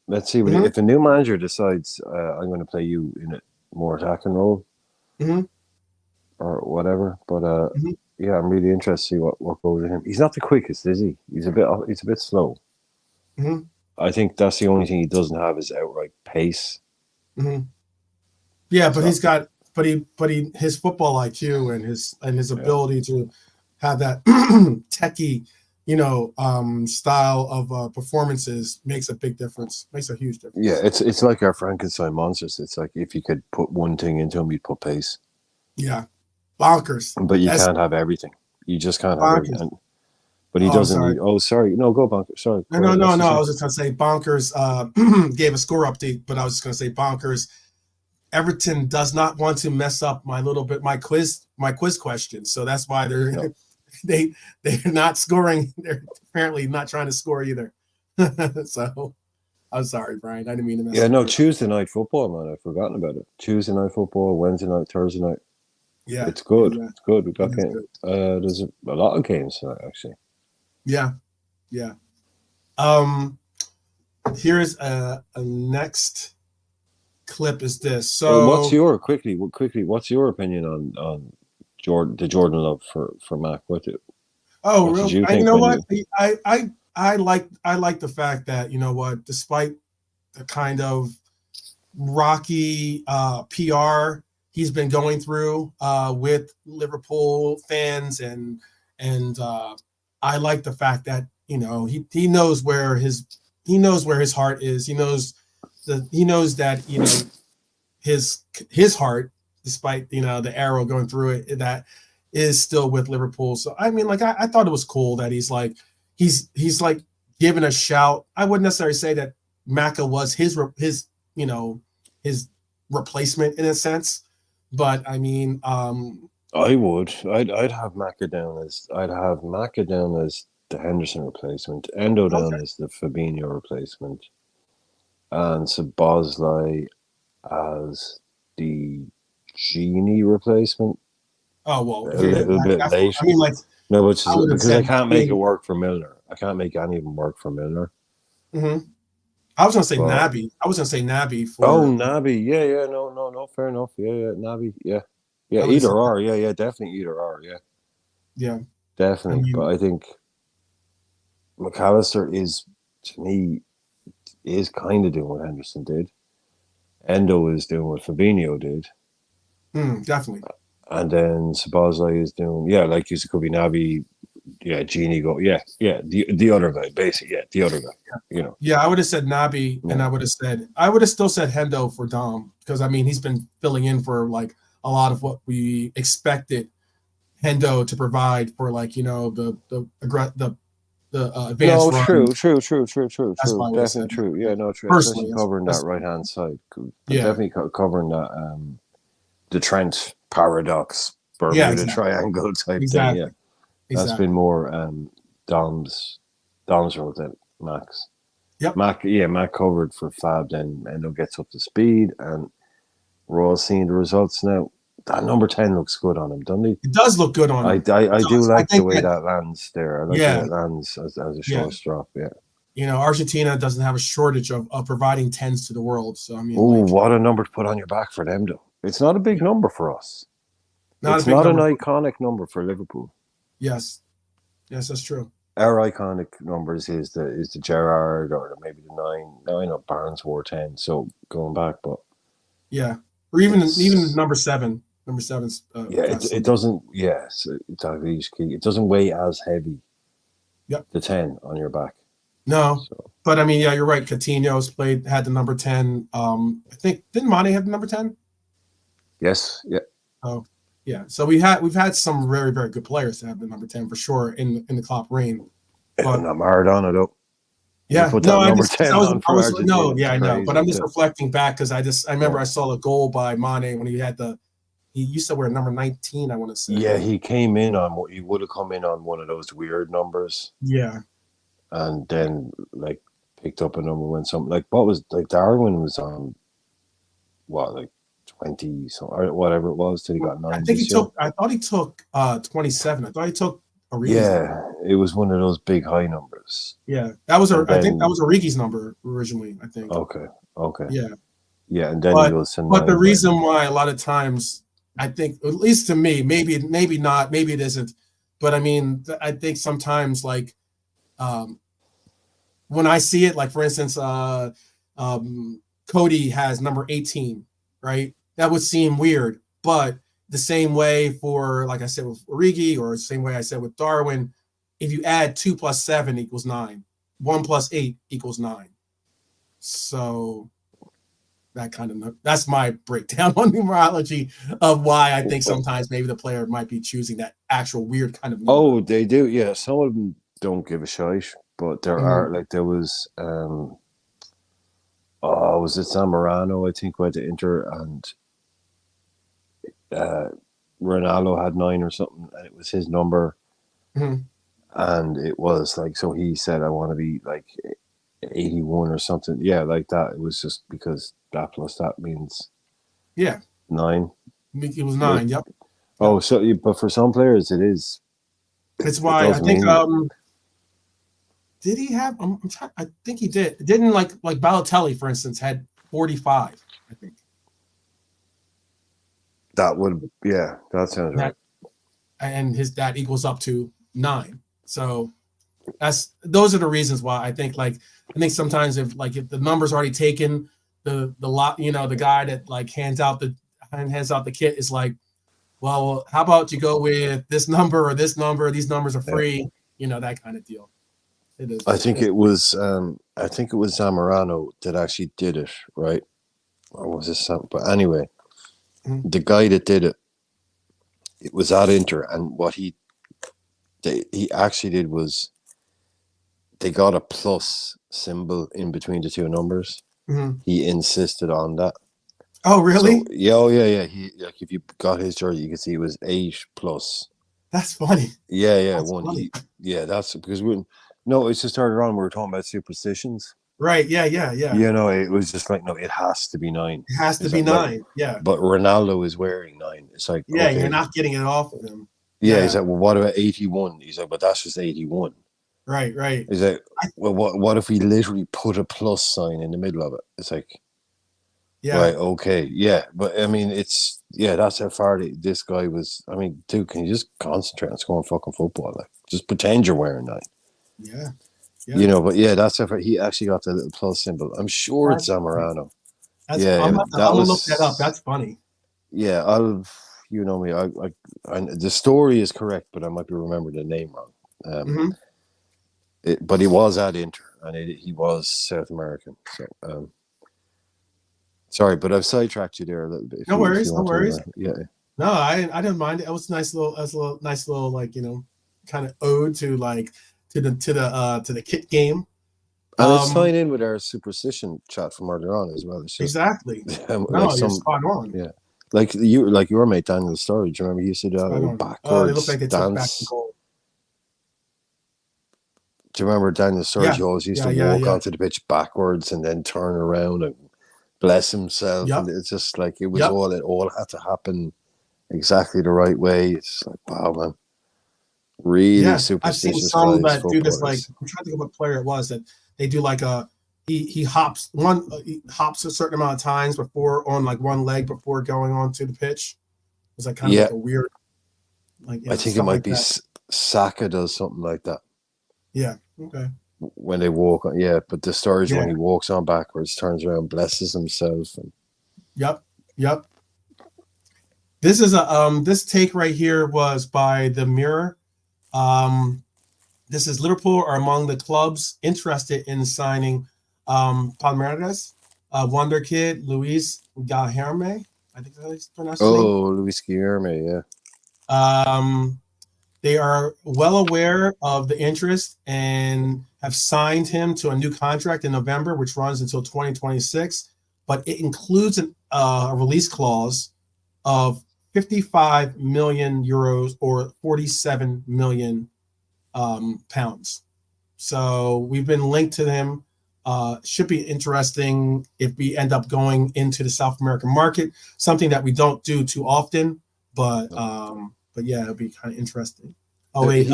let's see if a new manager decides I'm going to play you in a more attacking role or whatever. But I'm really interested to see what goes with him. He's not the quickest, is he? He's a bit slow. I think that's the only thing he doesn't have is outright pace. Yeah, but he's got his football IQ and his ability to have that techie style of performances makes a big difference. Makes a huge difference. Yeah, it's like our Frankenstein monsters. It's like if you could put one thing into him, you'd put pace. Yeah, bonkers. But you can't have everything. You just can't have everything. But he doesn't need. Oh, sorry. No, go Bonkers. Sorry. No. I was just gonna say Bonkers gave a score update, but I was just gonna say Bonkers. Everton does not want to mess up my quiz question, so that's why they're not scoring. They're apparently not trying to score either. So I'm sorry, Brian. I didn't mean to mess up. No, Tuesday night football, man. I've forgotten about it. Tuesday night football, Wednesday night, Thursday night. Yeah, it's good. Yeah. It's good. We got games. There's a lot of games tonight, actually. Yeah. Here's a next clip. Is this so? What's your What's your opinion on the Jordan love for Mac? Really? You know what? I like the fact that despite the kind of rocky PR he's been going through with Liverpool fans and I like the fact that he knows where his heart is. He knows that his heart, despite the arrow going through it, that is still with Liverpool. So I mean, like I thought it was cool that he's like giving a shout. I wouldn't necessarily say that Macca was his replacement in a sense, but I mean, I would. I'd have Macca down as the Henderson replacement. Endo down Okay. as the Fabinho replacement. And Szoboszlai as the Genie replacement. Oh well, A yeah. little bit That's what, late. I mean, like No, which I is would have because I said. can't I make it mean, work for Milner. I can't make any of them work for Milner. mhm. I was gonna say But Naby. I was gonna say Naby oh, for. Naby, no, fair enough. Yeah, Naby, yeah. I would have Either said that. or, definitely either or, Yeah. I definitely. mean, But I think McAllister is, to me, is kind of doing what Henderson did. Endo is doing what Fabinho did, definitely. and then Szoboszlai is doing, like you said, could be Naby, Genie go, the other guy, basically, the other guy, Yeah, I would have said Naby, and Yeah. I would have still said Hendo for Dom because I mean he's been filling in for like a lot of what we expected Hendo to provide for like the advanced No, run. That's true. why I would have Definitely said true. Naby. Yeah, no, true. Especially Personally. covering that That's right hand side, but yeah, definitely covering that the Trent paradox, yeah, Bermuda exactly, Triangle type thing. Yeah, exactly, that's been exactly. more Dom's role than Max. Yep, Mac covered for Fab, then Endo gets up to speed, and we're all seeing the results now. That number 10 looks good on him, doesn't he? it does look good on him. I It do does. I like the think way that that lands there. I like the way yeah, it lands as a yeah. short strap. Yeah. Argentina doesn't have a shortage of providing tens to the world. So I mean, Oh, like, what a number to put on your back for them, though. It's not a big yeah, number for us. not a It's big not an number. iconic number for Liverpool. Yes, yes, that's true. Our iconic numbers is the Gerrard or maybe the 9. Now I know Barnes wore 10, so going back, but Yeah, or even it's number seven. Number seven's got it some. doesn't exactly. It doesn't weigh as heavy Yep. the 10 on your back. No, So but I mean, yeah, you're right. Coutinho's had the number 10. I think didn't Mane have the number 10? yes, yeah. Oh, yeah. So we've had some very very good players to have the number 10 for sure in the Klopp reign. But Not Maradona though. You yeah, put no, that I number just 'cause 10 on I for was no, Argentina. It's yeah, I know, but crazy. I'm just reflecting back because I remember Yeah. I saw a goal by Mane when he used to wear number 19. I want to say. Yeah, he would have come in on one of those weird numbers, Yeah, and then like picked up a number when something like what was like Darwin was on what like 20 or whatever it was till he got I 9 think he this year. took. I thought he took 27. I thought he took Origi's number. Yeah, it was one of those big high numbers. Yeah, that was And I think that then was Origi's number originally. I think. okay, Yeah, yeah, and then he but goes to but the 9 reason when why a lot of times I think, at least to me, maybe not, maybe it isn't, but I mean, I think sometimes like um, when I see it, like for instance, Cody has number 18, right? That would seem weird, but the same way for, like I said with Origi, or the same way I said with Darwin, if you add 2 plus 7 equals 9, 1 plus 8 equals 9. So that's my breakdown on numerology of why I think sometimes maybe the player might be choosing that actual weird kind of number. oh they do, yeah. Some of them don't give a shite, but there are like there was was it Zamorano, I think, went to Inter, and Ronaldo had 9 or something, and it was his number. Mhm. And it was like, so he said, I want to be like 81 or something. Yeah, like that. It was just because that plus that means Yeah, 9. it was 9. Yep. Oh, so but for some players, it is. It's It why I does think. mean Did he have? I'm trying. I think he did. Didn't like Balotelli, for instance, had 45. I think that would. Yeah, that sounds right. and that equals up to 9. So those are the reasons why I think sometimes if the number's already taken, the lot, the guy that like hands out the kit is like, well, how about you go with this number or this number? These numbers are free, that kind of deal. It is. I think it was Zamorano that actually did it, right? Or was this something? But anyway, the guy that did it was at Inter, and what he actually did was they got a plus symbol in between the two numbers. Mm-hmm. He insisted on that. Oh, really? So, yeah. He, like, if you got his jersey, you could see it was 8 plus. That's funny. Yeah, That's one. funny. That's because no, it's just earlier on we were talking about superstitions. Right. Yeah. You know, it was just like, no, it has to be 9. It has to It's be like, 9. Yeah. but Ronaldo is wearing 9. It's like, Yeah. okay, You're not getting it off of him. yeah. He's like, well, what about 81? He's like, but that's just 81. Right. He's like, well, what if we literally put a plus sign in the middle of it? It's like, Yeah. right, okay, yeah, but I mean, that's how far this guy was. I mean, dude, can you just concentrate on scoring fucking football? Like, just pretend you're wearing 9. Yeah. You know, but yeah, that's how far he actually got the little plus symbol. I'm sure it's Zamorano. I'm that gonna was look that up. That's funny. Yeah, you know me, I the story is correct, but I might be remembering the name wrong. But he was at Inter, and he was South American. So, sorry, but I've sidetracked you there a little bit. No worries. Yeah. No, I didn't mind it. It was a nice little like, you know, kind of ode to like to the kit game. And it's tying in with our superstition chat from earlier on as well. It's just, exactly. like you're spot on. Yeah, like your mate Daniel Sturridge. Do you remember he used to do that backwards they look like they took back dance? the goal. Do you remember Daniel Sturridge? He always used to walk onto the pitch backwards and then turn around and bless himself. Yep. And it's just like it all had to happen exactly the right way. It's like, wow, man. Really superstitious. I've seen some that do this. Like, I'm trying to think of what player it was that they do like he hops a certain amount of times before on like one leg before going onto the pitch. It's like kind of like a weird. Like, I think it might be Saka does something like that. Yeah. Okay. When they walk on, but the Sturridge when he walks on backwards, turns around, blesses himself. And... Yep. This is this take right here was by the Mirror. This is Liverpool are among the clubs interested in signing Palmeiras, wonder kid Luis Guilherme. I think that's pronounced. Luis Guilherme, yeah. They are well aware of the interest and have signed him to a new contract in November, which runs until 2026. But it includes a release clause of 55 million euros or 47 million pounds. So we've been linked to them. Should be interesting if we end up going into the South American market, something that we don't do too often. But yeah, it'll be kind of interesting. Oh wait,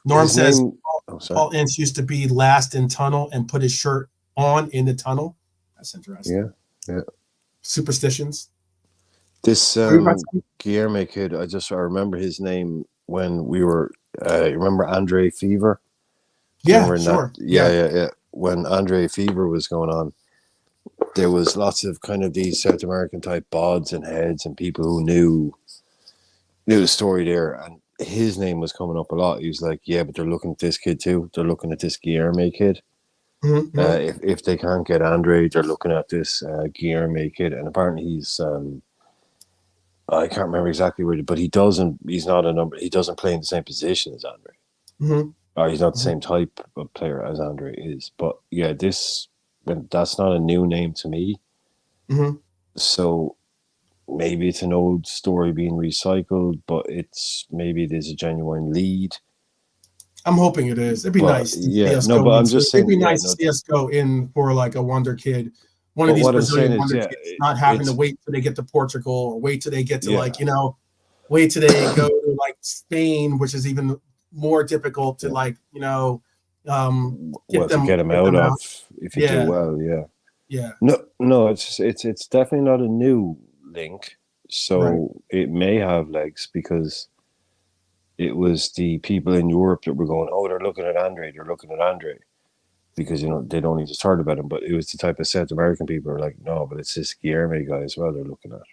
Norm says Paul Ince used to be last in tunnel and put his shirt on in the tunnel. That's interesting. Yeah. Superstitions. This Guilherme kid, I remember his name when we were. Remember Andre Fever? Yeah, sure. Yeah. When Andre Fever was going on, there was lots of kind of these South American type bods and heads and people who knew the story there, and his name was coming up a lot. He was like, yeah, but they're looking at this kid too. They're looking at this Guilherme kid. Mm-hmm. If they can't get Andre, they're looking at this Guilherme kid, and apparently he's I can't remember exactly where, but he's not a number. He doesn't play in the same position as Andre. Mm-hmm. Or he's not the same type of player as Andre is. But yeah, that's not a new name to me. Mm-hmm. So maybe it's an old story being recycled, but maybe it is a genuine lead. I'm hoping it is. It'd be nice. I'm just saying. It'd be nice to see us go in for like a wonder kid. One of these Brazilian wonder kids, not having to wait till they get to Portugal or wait till they get to wait till they go to like Spain, which is even more difficult to get them out of if you do well. Yeah. No, it's definitely not a new link. So it may have legs because it was the people in Europe that were going, oh, they're looking at Andre. Because, they'd only just heard about him, but it was the type of South American people who are like, no, but it's this Guilherme guy as well they're looking at.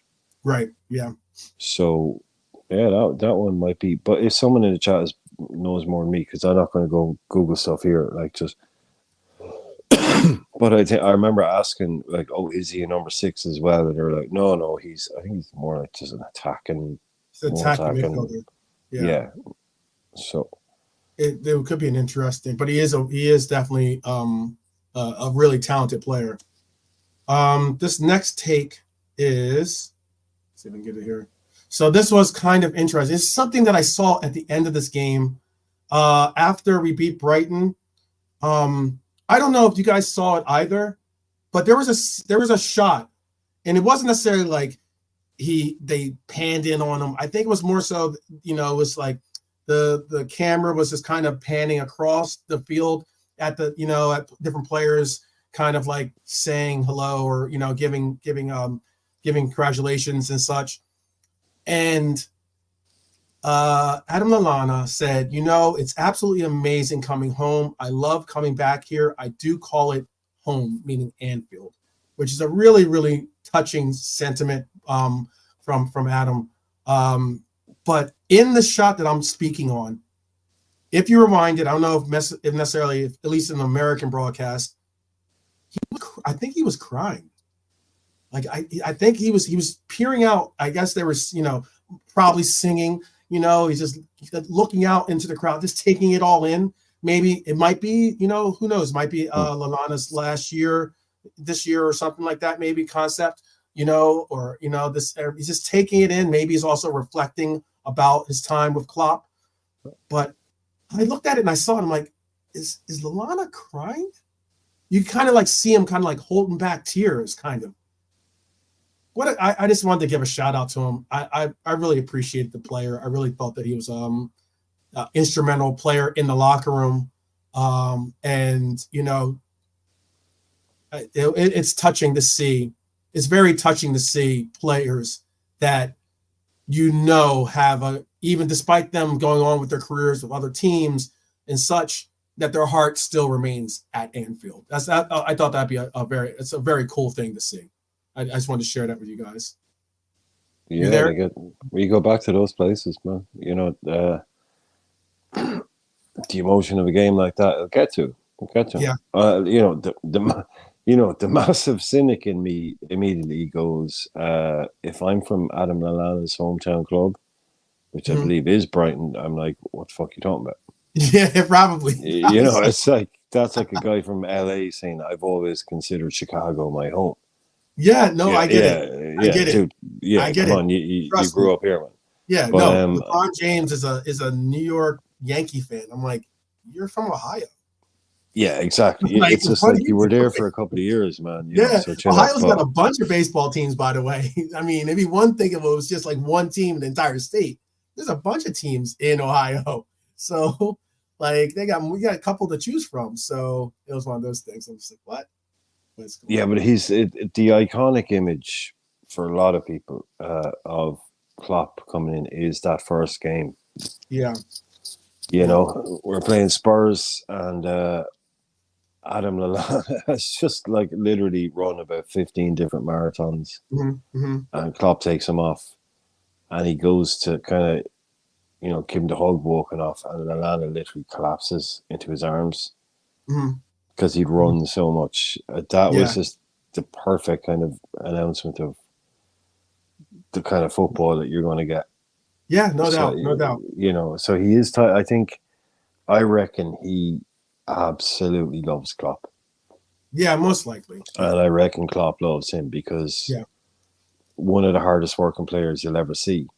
Right, yeah. So, yeah, that one might be. But if someone in the chat knows more than me, because I'm not going to go Google stuff here, like just. But I remember asking, like, oh, is he a number 6 as well? And they're like, no, I think he's more like just an attacking. It's an attacking midfielder. Yeah. So. It could be an interesting, but he is definitely a really talented player. This next take is, let's see if I can get it here. So this was kind of interesting. It's something that I saw at the end of this game after we beat Brighton. I don't know if you guys saw it either, but there was a shot, and it wasn't necessarily like they panned in on him. I think it was more so, it was like the camera was just kind of panning across the field at at different players, kind of like saying hello or giving congratulations and such. And Adam Lallana said, it's absolutely amazing coming home. I love coming back here. I do call it home, meaning Anfield, which is a really, really touching sentiment from Adam. But in the shot that I'm speaking on, if you reminded, I don't know if necessarily, at least in the American broadcast, I think he was crying. Like I think he was peering out. I guess there was, probably singing. He's just looking out into the crowd, just taking it all in. Maybe it might be, who knows? It might be Lallana's this year or something like that. Maybe concept, or this. He's just taking it in. Maybe he's also reflecting about his time with Klopp. But I looked at it and I saw it. I'm like, is Lallana crying? You kind of like see him kind of like holding back tears, kind of. I just wanted to give a shout out to him. I really appreciate the player. I really thought that he was instrumental player in the locker room. And it's touching to see. It's very touching to see players that have even despite them going on with their careers with other teams and such, that their heart still remains at Anfield. I thought that'd be it's a very cool thing to see. I just wanted to share that with you guys. Yeah, we go back to those places, man. The emotion of a game like that, it'll get to. Yeah. The massive cynic in me immediately goes, if I'm from Adam Lallana's hometown club, which I believe is Brighton, I'm like, what the fuck are you talking about? Yeah, probably. It's like that's like a guy from LA saying, I've always considered Chicago my home. Yeah, no, I get it. I get dude, it. Yeah, I get come it. on, you grew up here, man. Yeah, but, no. LeBron James is a New York Yankee fan. I'm like, you're from Ohio. Yeah, exactly. Like, it's just like you were there for a couple of years, man. Ohio's got a bunch of baseball teams, by the way. I mean, maybe one thing of it was just like one team in the entire state. There's a bunch of teams in Ohio, so like we got a couple to choose from. So it was one of those things. I'm just like, what? Yeah, but the iconic image for a lot of people of Klopp coming in is that first game. Yeah. We're playing Spurs and Adam Lallana has just like literally run about 15 different marathons. And Klopp takes him off and he goes to kind of, give him the hug walking off, and Lallana literally collapses into his arms. Because he'd run so much. That was just the perfect kind of announcement of the kind of football that you're going to get. Yeah, no doubt. So he is. I reckon he absolutely loves Klopp. Yeah, most likely. And I reckon Klopp loves him because one of the hardest working players you'll ever see.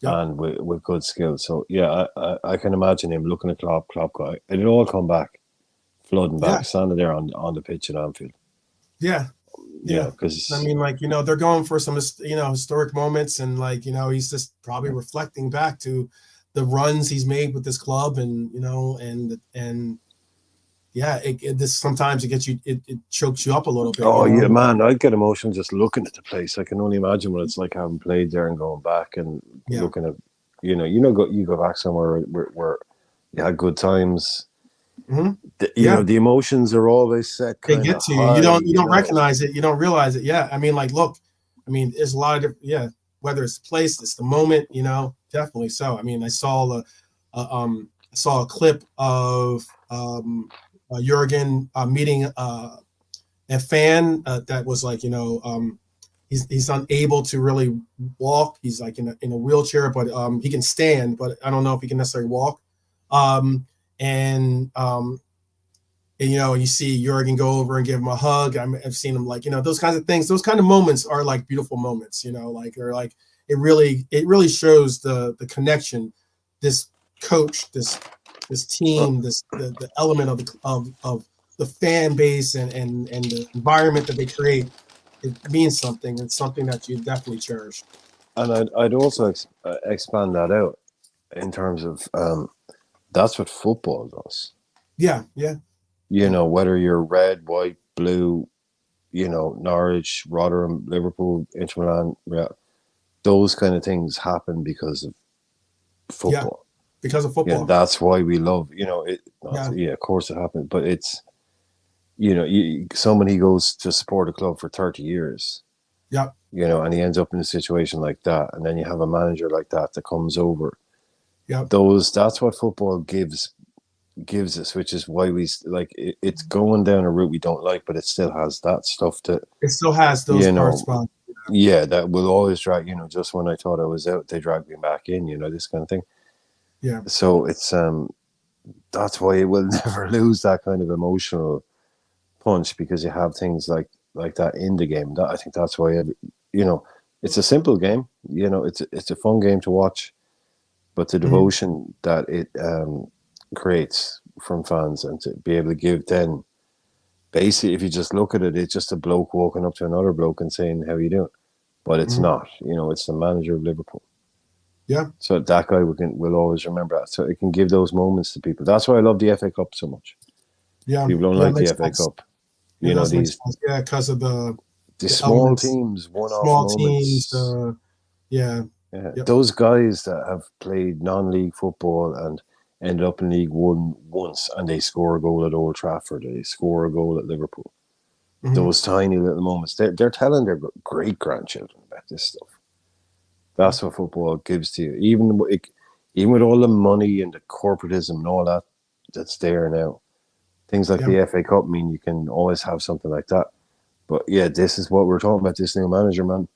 And with good skills. So, I can imagine him looking at Klopp guy. It'll all come back. Flooding back, standing there on the pitch at Anfield. Yeah, because I mean, like they're going for some historic moments, and like he's just probably reflecting back to the runs he's made with this club, and this sometimes it gets you, it chokes you up a little bit. Oh yeah, man, I'd get emotional just looking at the place. I can only imagine what it's like having played there and going back and looking at, you go back somewhere where you had good times. The emotions are always set. They get to you. You don't recognize it. You don't realize it. Yeah. I mean, like, look, there's a lot of different, whether it's the place, it's the moment, definitely. So, I mean, I saw a clip of Jurgen meeting a fan that was like, he's unable to really walk. He's like in a wheelchair, but he can stand, but I don't know if he can necessarily walk. And you see Jurgen go over and give him a hug. I've seen him like, those kinds of things. Those kind of moments are like beautiful moments, like they're like, it really shows the connection. This coach, this team, the element of the fan base and the environment that they create, it means something. It's something that you definitely cherish. And I'd also expand that out in terms of that's what football does. Yeah. You know, whether you're red, white, blue, you know, Norwich, Rotherham, Liverpool, Inter Milan, those kind of things happen because of football. Because of football. Yeah, that's why we love, you know, it. Of course it happens, but it's, you know, somebody goes to support a club for 30 years. Yeah. You know, and he ends up in a situation like that, and then you have a manager like that comes over. Yeah. That's what football gives us, which is why we like it's going down a route we don't like, but it still has that stuff to. It still has those parts. Yeah, that will always drag. You know, just when I thought I was out, they dragged me back in. You know, this kind of thing. Yeah. So it's that's why it will never lose that kind of emotional punch, because you have things like that in the game. I think that's why you know, it's a simple game. You know, it's a fun game to watch, but the devotion that it creates from fans, and to be able to give then, basically, if you just look at it, it's just a bloke walking up to another bloke and saying, "How you doing?" But it's not. You know, it's the manager of Liverpool. Yeah. So that guy will always remember that. So it can give those moments to people. That's why I love the FA Cup so much. Yeah. People don't like the FA Cup. You know, these because of the small elements, teams, one-off small moments. teams. Yep. Those guys that have played non-league football and ended up in League One once, and they score a goal at Old Trafford, they score a goal at Liverpool. Those tiny little moments, they're telling their great grandchildren about this stuff. That's what football gives to you, even with all the money and the corporatism and all that's there now. Things like the FA Cup mean you can always have something like that. But yeah, this is what we're talking about. This new manager, man.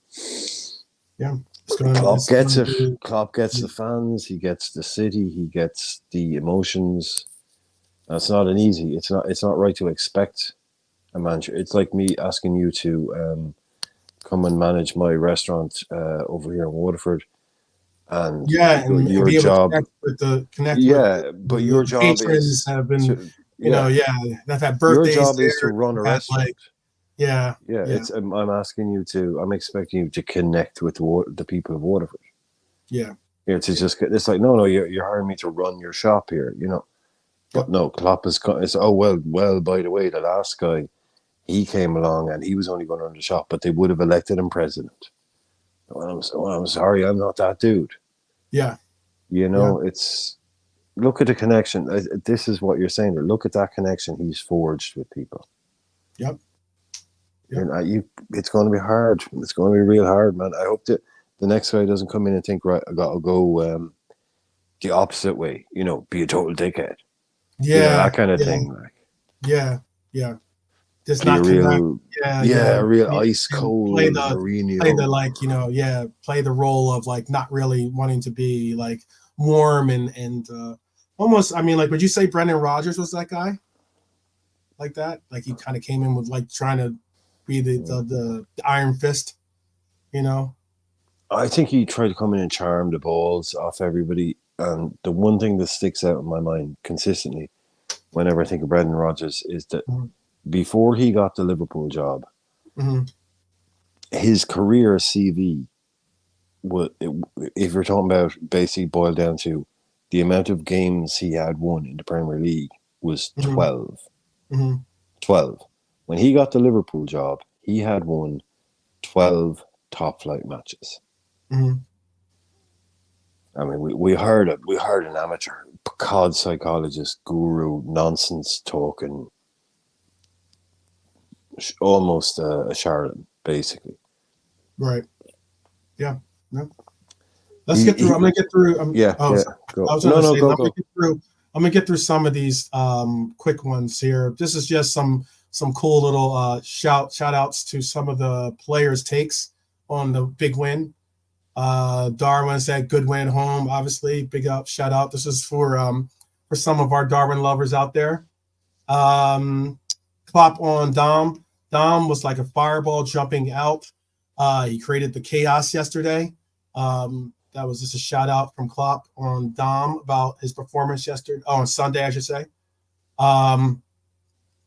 Yeah, Klopp gets it. Klopp gets the fans. He gets the city. He gets the emotions. It's not an easy. It's not right to expect a manager. It's like me asking you to come and manage my restaurant over here in Waterford. And and your be able job, to connect but your job is have been, to, they've had birthdays. Your job there, is to run a restaurant. It's I'm expecting you to connect with the people of Waterford. It's like no, you're hiring me to run your shop here, you know. But no, Klopp is well. By the way, the last guy, he came along and he was only going to run the shop, but they would have elected him president. Well, I'm sorry, I'm not that dude. Yeah, you know, it's look at the connection. This is what you're saying. Look at that connection he's forged with people. Yep. And it's going to be hard. It's going to be real hard, man. I hope that the next guy doesn't come in and think, right, I got to go the opposite way. You know, be a total dickhead. Yeah, you know, that kind of thing. Like, yeah. Just be not a real, a real ice cold play Mourinho. Play the role of like not really wanting to be like warm and almost. I mean, like, would you say Brendan Rodgers was that guy? Like that, like he kind of came in with like trying to be the iron fist, you know. I think he tried to come in and charm the balls off everybody. And the one thing that sticks out in my mind consistently, whenever I think of Brendan Rodgers, is that before he got the Liverpool job, his career CV, if you're talking about basically boiled down to the amount of games he had won in the Premier League, was 12. 12. When he got the Liverpool job, he had won 12 top flight matches. I mean, we heard an amateur COD psychologist guru nonsense talking, almost a charlatan, basically. Right. Yeah. No. Let's get through. I'm gonna get through. Go. I was gonna say, I'm gonna get through some of these quick ones here. This is just some cool little shout outs to some of the players' takes on the big win. Darwin said, "Good win home." Obviously, big up, shout out. This is for some of our Darwin lovers out there. Clap on Dom. Dom was like a fireball jumping out. He created the chaos yesterday. That was just a shout out from Klopp on Dom about his performance yesterday. Oh, on Sunday, I should say.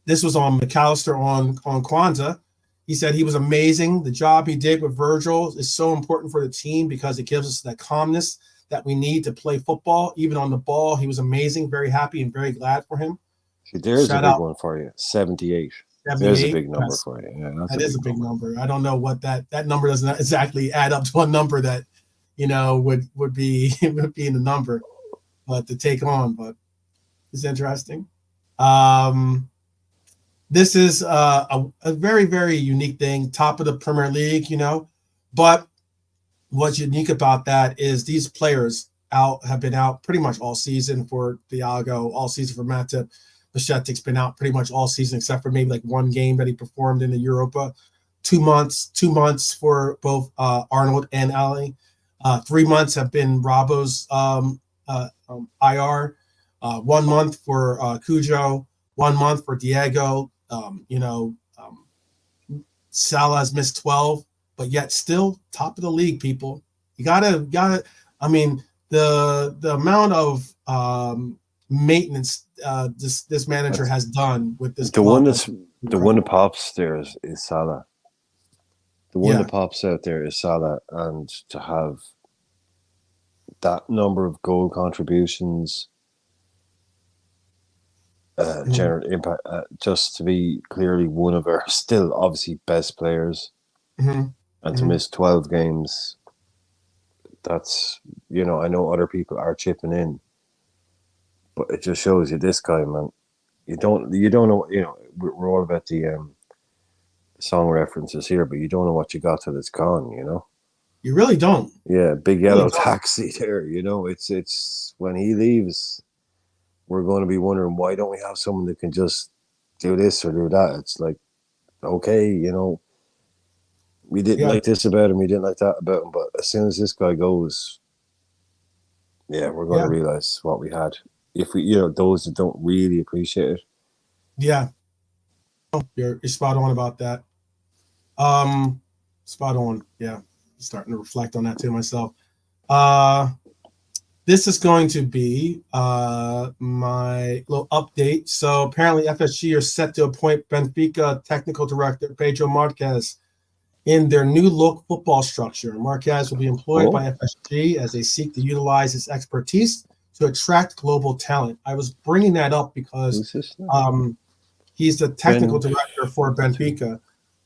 This was on McAllister on Kwanzaa. He said he was amazing. The job he did with Virgil is so important for the team because it gives us that calmness that we need to play football. Even on the ball, he was amazing. Very happy and very glad for him. See, there's Shout a big out. one for you. 78. 78. There's a big number Yes. for you. Yeah, that's That is a big number. I don't know what that number doesn't exactly add up to a number that, would be would be in the number, but to take on. But it's interesting. This is a very, very unique thing. Top of the Premier League, but what's unique about that is these players have been out pretty much all season for Thiago, all season for Matip. Machetik's been out pretty much all season except for maybe like one game that he performed in the Europa. 2 months for both Arnold and Ali. 3 months have been Rabo's IR. 1 month for Cujo. 1 month for Diego. Salah's missed 12, but yet still top of the league, people. You gotta. I mean, the amount of maintenance this manager has done with this. The one that pops there is Salah. The one Yeah. that pops out there is Salah, and to have that number of goal contributions, general impact, just to be clearly one of our still obviously best players, and to miss 12 games, that's, I know other people are chipping in, but it just shows you this guy, man. You don't know, we're all about the song references here, but you don't know what you got till it's gone, You really don't. Yeah, big yellow taxi there, it's when he leaves, we're going to be wondering, why don't we have someone that can just do this or do that? It's like, okay, we didn't like this about him, we didn't like that about him, but as soon as this guy goes, we're going to realize what we had. If we, those that don't really appreciate it. Yeah. You're spot on about that. Spot on. Yeah. Starting to reflect on that too myself. This is going to be my little update. So apparently FSG are set to appoint Benfica technical director Pedro Marquez in their new look football structure. Marquez will be employed by FSG as they seek to utilize his expertise to attract global talent. I was bringing that up because he's the technical director for Benfica.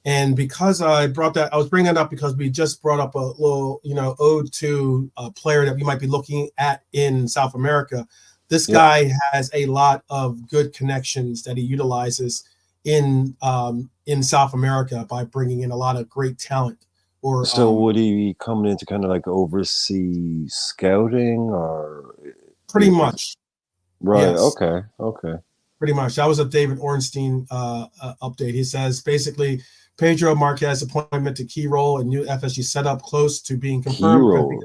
And because I was bringing that up because we just brought up a little, ode to a player that we might be looking at in South America. This guy has a lot of good connections that he utilizes in South America by bringing in a lot of great talent. So would he be coming in to kind of like oversee scouting or? Pretty much. Right. Yes. Okay. Pretty much. That was a David Ornstein update. He says basically Pedro Marquez appointment to key role in new FSG setup close to being confirmed.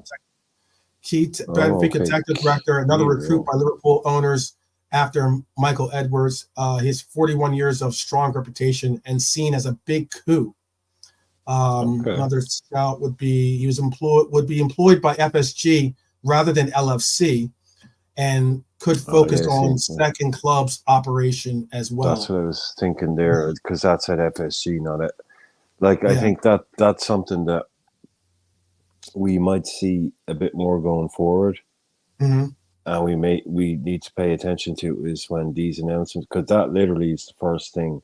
Benfica technical director, another recruit by Liverpool owners after Michael Edwards. His 41 years of strong reputation and seen as a big coup. Another scout would be employed by FSG rather than LFC, and could focus on second club's operation as well. That's what I was thinking there, because that's at FSG, not it. Like, I think that's something that we might see a bit more going forward. And we need to pay attention to is when these announcements, because that literally is the first thing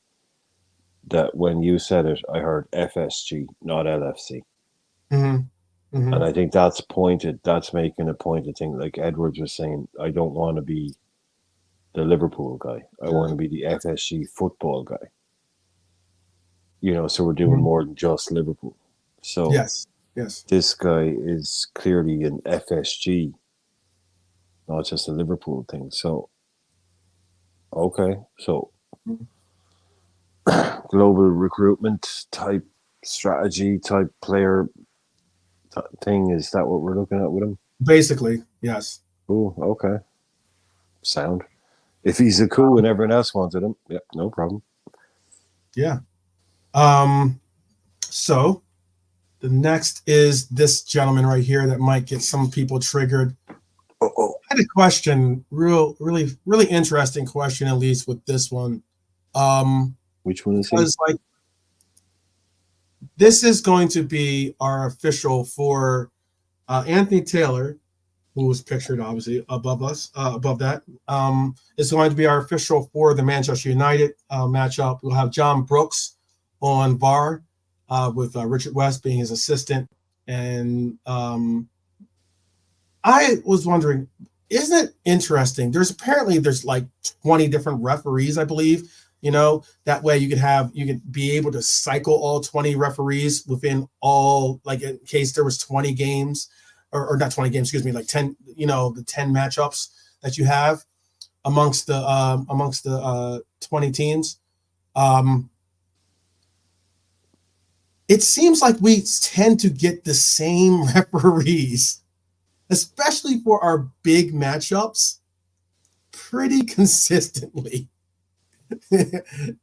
that when you said it, I heard FSG, not LFC. And I think that's making a pointed thing. Like Edwards was saying, I don't want to be the Liverpool guy. I want to be the FSG football guy. So we're doing more than just Liverpool. So yes, this guy is clearly an FSG, not just a Liverpool thing. So, okay. So global recruitment type strategy type player thing, is that what we're looking at with him? Basically, yes. Oh, okay. Sound. If he's a coup and everyone else wanted him, no problem. Yeah. So The next is this gentleman right here that might get some people triggered. I had a question, really interesting question, at least with this one. Which one is he? Because like this is going to be our official for Anthony Taylor, who was pictured obviously above us, above that. Is going to be our official for the Manchester United matchup. We'll have John Brooks on VAR with Richard West being his assistant. And I was wondering, isn't it interesting? There's like 20 different referees, I believe. You know, that way you could be able to cycle all 20 referees within all, like in case there was 20 games or not 20 games, excuse me, like 10, the 10 matchups that you have amongst the 20 teams. It seems like we tend to get the same referees, especially for our big matchups, pretty consistently.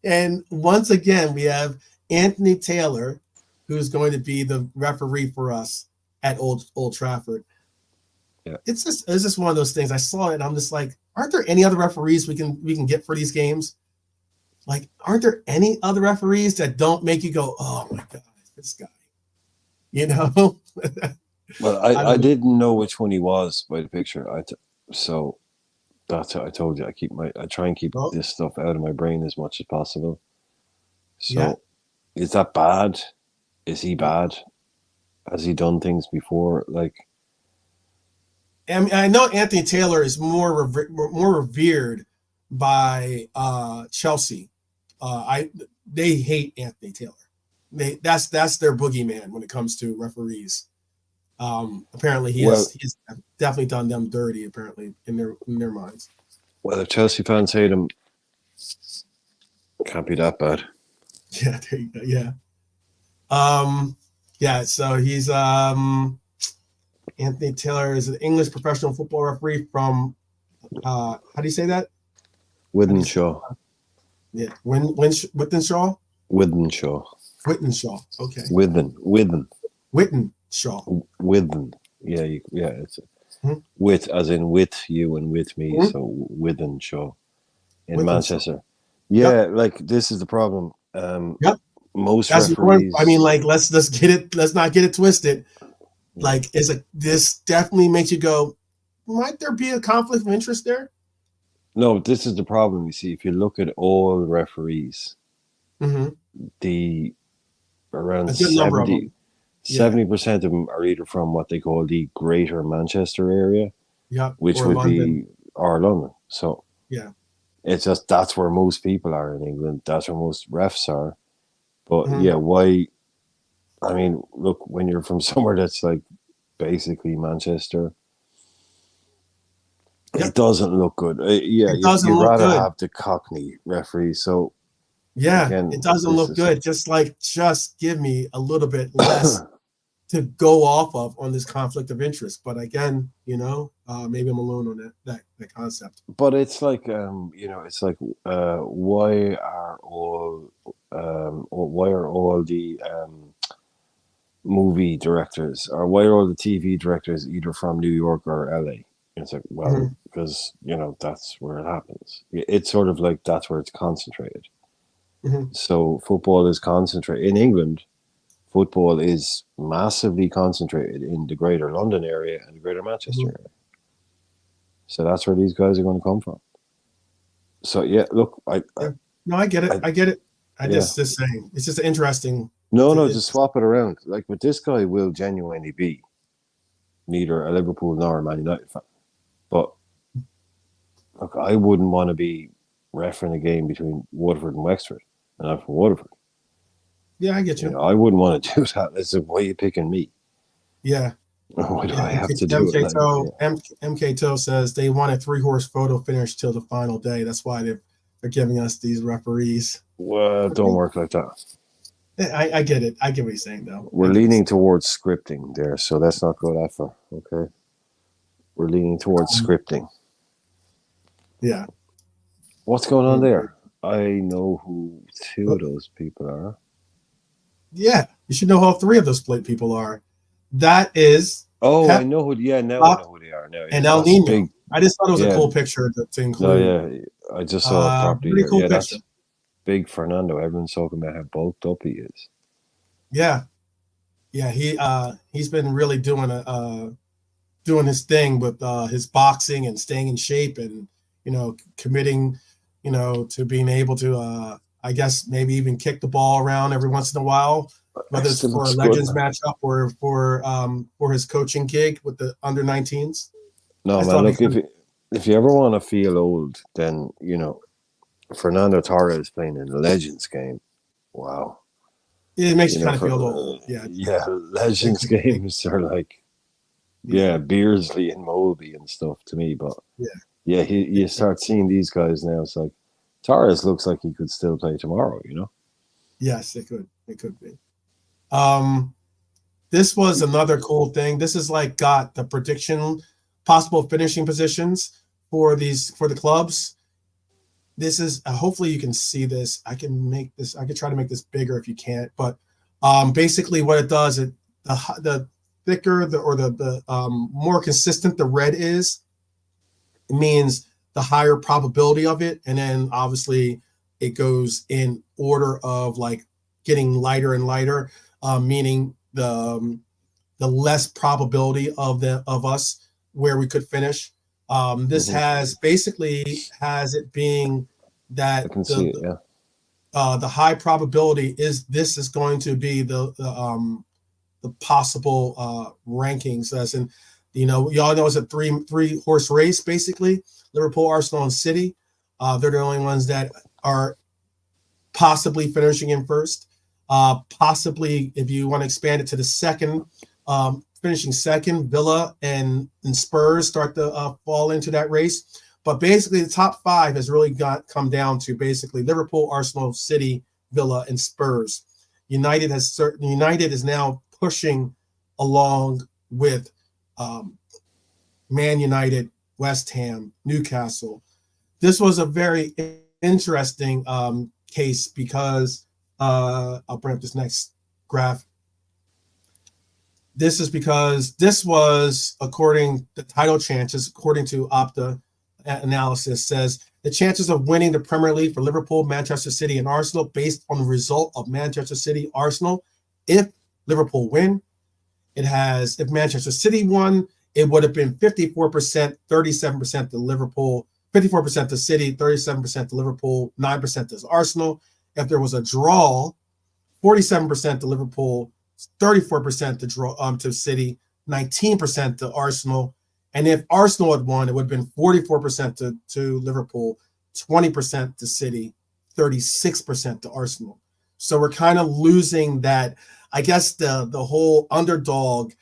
And once again, we have Anthony Taylor, who's going to be the referee for us at Old Trafford. Yeah. It's just one of those things. I saw it and I'm just like, aren't there any other referees we can get for these games? Like, aren't there any other referees that don't make you go, oh my God, this guy? Well, I didn't know which one he was by the picture. So that's how I told you. I try and keep this stuff out of my brain as much as possible. So, Is that bad? Is he bad? Has he done things before? Like, I know Anthony Taylor is more revered by Chelsea. They hate Anthony Taylor. That's their boogeyman when it comes to referees. Apparently he's definitely done them dirty, apparently, in their minds. Well, if Chelsea fans hate him, can't be that bad. Yeah, there you go. Yeah. So he's Anthony Taylor is an English professional football referee from how do you say that? Wythenshawe. Yeah. Wythenshawe? Wythenshawe. Wythenshawe. Okay. Wythenshawe. Withen. Yeah. It's with as in with you and with me. Mm-hmm. So Wythenshawe in Manchester. Yeah, like this is the problem. Most referees. I mean, like let's get it. Let's not get it twisted. Like, this definitely makes you go, might there be a conflict of interest there? No, this is the problem. You see, if you look at all referees, the around 70% of them are either from what they call the Greater Manchester area, which would be London. So it's just that's where most people are in England. That's where most refs are. But why? I mean, look, when you're from somewhere that's like basically Manchester, it doesn't look good. You'd rather have the Cockney referee. So it doesn't look good. Just give me a little bit less to go off of on this conflict of interest. But again, maybe I'm alone on that concept. But it's like why are all the movie directors, or why are all the TV directors either from New York or LA? It's like, well, because that's where it happens. It's sort of like that's where it's concentrated. So football is concentrated in England. Football is massively concentrated in the Greater London area and the Greater Manchester area. So that's where these guys are going to come from. So look, I get it. I get it. Just saying, it's just interesting. No, just swap it around. Like, but this guy will genuinely be neither a Liverpool nor a Man United fan. But look, I wouldn't want to be refereeing a game between Waterford and Wexford, and I'm from Waterford. Yeah, I get you. I wouldn't want to do that. It's like, why are you picking me? Yeah. Why do I have to do it? MK Toe says they want a 3-horse photo finish till the final day. That's why they're giving us these referees. Well, don't work like that. I get it. I get what you're saying, though. We're leaning towards scripting there, so let's not go that far, okay? We're leaning towards scripting. Yeah. What's going on there? I know who two of those people are. Yeah, you should know who all three of those people are. That is Oh, I Pep, know who. Yeah, now I Pop, know who they are. Now, and yeah, El that's Nino. big. I just thought it was a Yeah, cool picture to no, include. yeah, I just saw it properly Pretty here. cool Yeah, picture. that's big Fernando. Everyone's talking about how bulked up he is. Yeah, yeah. He's been really doing his thing with his boxing and staying in shape, and committing, to being able to I guess maybe even kick the ball around every once in a while, whether it's Still for a looks good. Legends matchup or for his coaching gig with the under 19s. No, I man. thought Look, if you ever want to feel old, then Fernando Torres playing in the Legends game. Wow. it makes you kind of feel old. Yeah, Yeah, big, Legends big, big, games are like yeah, Beersley and Molby and stuff to me. But yeah. yeah, you start seeing these guys now. It's like Torres looks like he could still play tomorrow. Yes, it could be. Um, this was another cool thing. This is like got the prediction, possible finishing positions for the clubs. This is hopefully you can see this. I can try to make this bigger if you can't, but basically what it does, the thicker the more consistent the red is, it means the higher probability of it, and then obviously it goes in order of like getting lighter and lighter, meaning the less probability of us where we could finish. This Hmm. has it being I that can see it. Yeah. the high probability is this is going to be the possible rankings, as in, y'all know it's a three horse race basically. Liverpool, Arsenal, and City. They're the only ones that are possibly finishing in first. Possibly, if you want to expand it to the second, finishing second, Villa and Spurs start to fall into that race. But basically, the top five has really come down to basically Liverpool, Arsenal, City, Villa, and Spurs. United is now pushing along with Man United, West Ham, Newcastle. This was a very interesting case because I'll bring up this next graph. This is because this was according the title chances, according to Opta analysis, says the chances of winning the Premier League for Liverpool, Manchester City, and Arsenal based on the result of Manchester City, Arsenal. If Liverpool win, if Manchester City won, it would have been 54%, 37% to Liverpool, 54% to City, 37% to Liverpool, 9% to Arsenal. If there was a draw, 47% to Liverpool, 34% to City, 19% to Arsenal. And if Arsenal had won, it would have been 44% to Liverpool, 20% to City, 36% to Arsenal. So we're kind of losing that, I guess, the whole underdog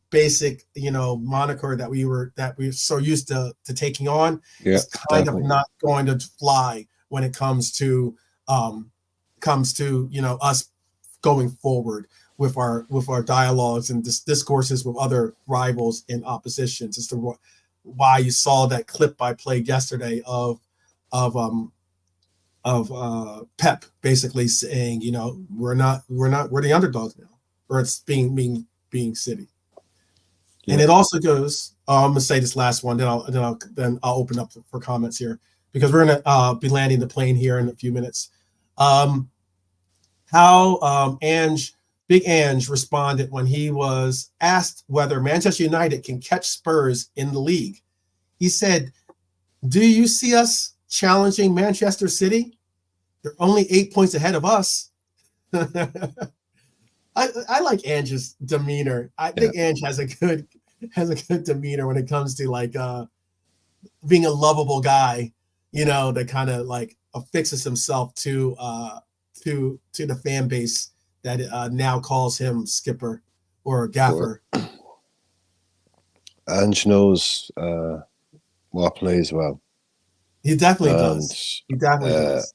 basic moniker that we're so used to taking on Yeah, is kind definitely. of not going to fly when it comes to us going forward with our dialogues and discourses with other rivals and oppositions. As to why you saw that clip I played yesterday of Pep basically saying, we're the underdogs now, or it's being City. Yeah. And it also goes. I'm gonna say this last one, then I'll open up for comments here, because we're gonna be landing the plane here in a few minutes. How Big Ange responded when he was asked whether Manchester United can catch Spurs in the league. He said, "Do you see us challenging Manchester City? They're only 8 points ahead of us." I like Ange's demeanor. I think Ange has a good demeanor when it comes to like being a lovable guy, that kind of like affixes himself to the fan base that now calls him skipper or gaffer. Sure. Ange knows what plays well. He definitely does. He definitely does.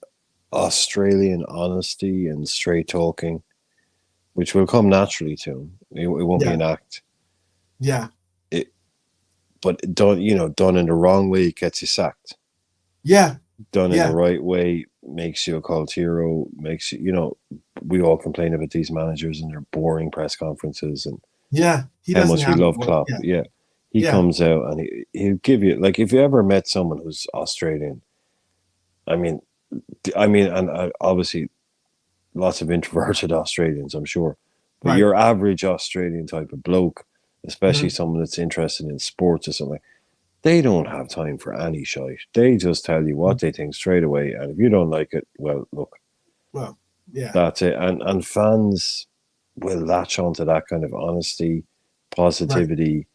Australian honesty and straight talking, which will come naturally to him. It won't be an act. Yeah. But done in the wrong way, it gets you sacked. Yeah. Done in the right way, makes you a cult hero, makes you, you know, we all complain about these managers and their boring press conferences and Yeah, he how doesn't much we have love one. Klopp. Yeah, Yeah. He yeah, comes out and he'll give you, like, if you ever met someone who's Australian, I mean, and obviously lots of introverted Australians, I'm sure, but right. your average Australian type of bloke, especially Mhm. someone that's interested in sports or something, they don't have time for any shite. They just tell you what they think straight away, and if you don't like it, well, look, Well, yeah, that's it. And fans will latch onto that kind of honesty, right, positivity,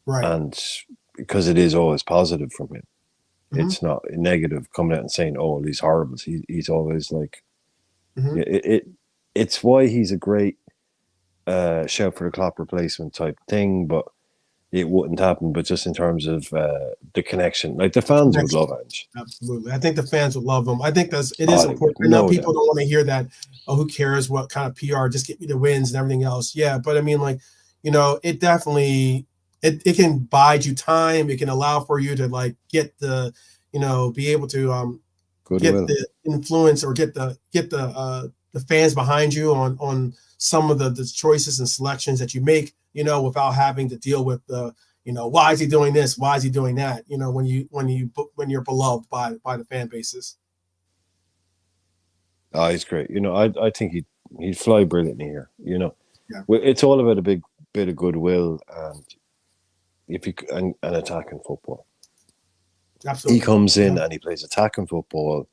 right. and because it is always positive from him. Hmm. It's not negative coming out and saying, "Oh, he's horrible." He's always like, Hmm. yeah, it's why he's a great shout for the Klopp replacement type thing, but it wouldn't happen. But just in terms of the connection, like the fans would Connection. love Ange. Absolutely. I think the fans would love him. I think it is Oh, they would, important. I know no people doubt. don't want to hear that. Oh, who cares what kind of PR? Just get me the wins and everything else. Yeah, but I mean, like, it definitely it can bide you time. It can allow for you to like get the, be able to get Goodwill. the influence or get the fans behind you on some of the choices and selections that you make, without having to deal with the, why is he doing this, why is he doing that, when you're beloved by the fan bases. Oh, he's great. I think he'd fly brilliantly here. Yeah, It's all about a big bit of goodwill and if you and attacking football. He absolutely. comes in Yeah. and he plays attacking football,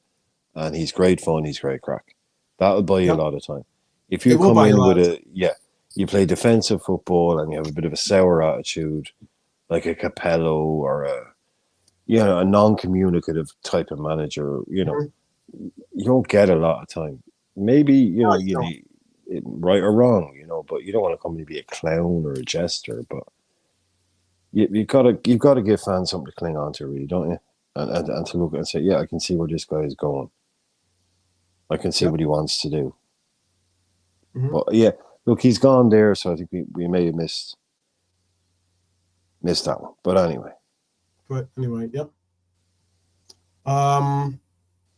and he's great fun. He's great crack. That would buy you a Yep. lot of time. If It you will come buy you a in lot with of you play defensive football and you have a bit of a sour attitude, like a Capello or a non-communicative type of manager, time. you don't get a lot of time. Maybe No, you you don't. need right or wrong, but you don't want to come in and be a clown or a jester. But you've got to give fans something to cling on to, really, don't you? And to look and say, yeah, I can see where this guy is going. I can see Yep. what he wants to do. Hmm. But yeah, look, he's gone there, so I think we may have missed that one. But anyway, But anyway, yep. um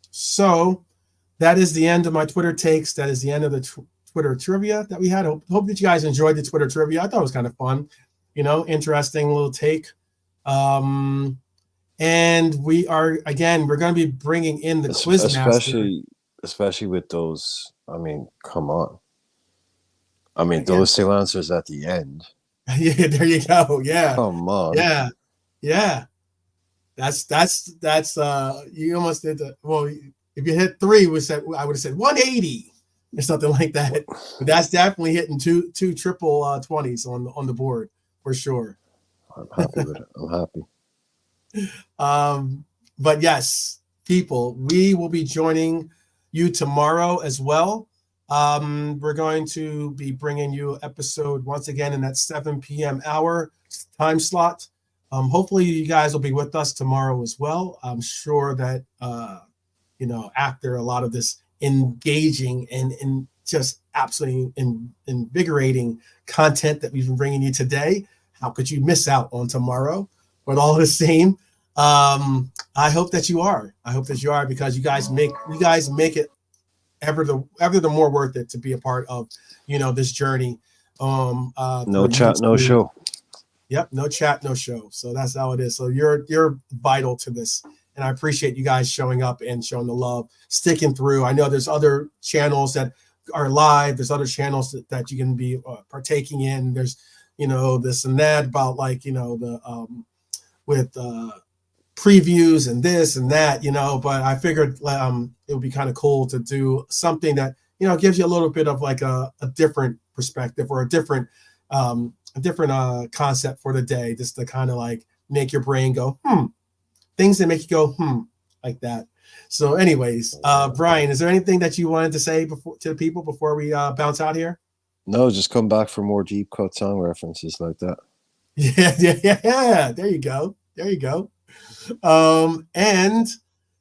so that is the end of my Twitter takes. That is the end of the Twitter trivia that we had. Hope that you guys enjoyed the Twitter trivia. I thought it was kind of fun, interesting little take. Um, and we're going to be bringing in the quiz master. especially with those. I mean, come on. I mean, Yeah, those two answers at the end. yeah, there you go. Yeah, Come on. yeah, yeah. That's you almost did the well. If you hit three, I would have said 180 or something like that. But that's definitely hitting two triple 20s on the board for sure. I'm happy with it. I'm happy. But yes, people, we will be joining you tomorrow as well. We're going to be bringing you episode once again in that 7 p.m. hour time slot. Hopefully, you guys will be with us tomorrow as well. I'm sure that after a lot of this engaging and just absolutely invigorating content that we've been bringing you today, how could you miss out on tomorrow? But all the same, I hope that you are. I hope that you are, because you guys make it ever the more worth it to be a part of this journey. No For chat, no YouTube. show. Yep, no chat, no show. So that's how it is. So you're vital to this, and I appreciate you guys showing up and showing the love, sticking through. I know there's other channels that are live. There's other channels that you can be partaking in. There's this and that about like the with previews and this and that, but I figured it would be kind of cool to do something that gives you a little bit of like a different perspective or a different concept for the day, just to kind of like make your brain go things that make you go like that. So anyways, Brian, is there anything that you wanted to say to the people before we bounce out here? No, just come back for more deep cut song references like that. Yeah. There you go. And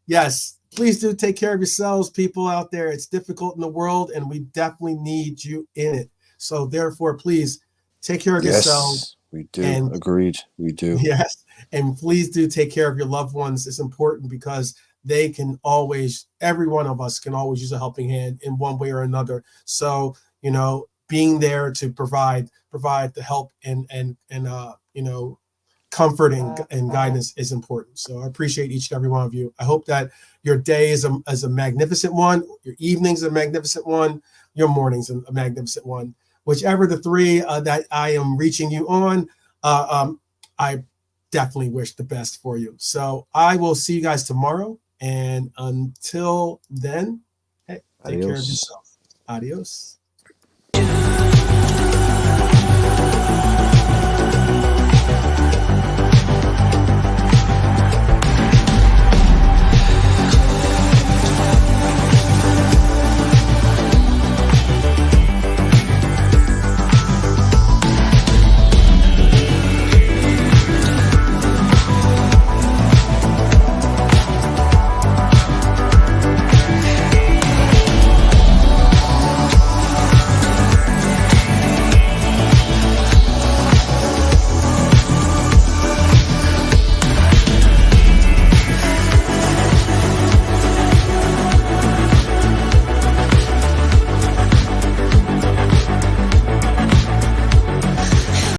yes, please do take care of yourselves, people out there. It's difficult in the world, and we definitely need you in it. So therefore, please take care of yourselves. Yes, we do. And agreed, we do. yes, and please do take care of your loved ones. It's important because they can always, every one of us can always use a helping hand in one way or another. So, being there to provide the help and comfort and guidance is important. So I appreciate each and every one of you. I hope that your day is a magnificent one, your evening's a magnificent one, your morning's a magnificent one. Whichever the three that I am reaching you on, I definitely wish the best for you. So I will see you guys tomorrow. And until then, hey, take care of Adios. yourself. Adios.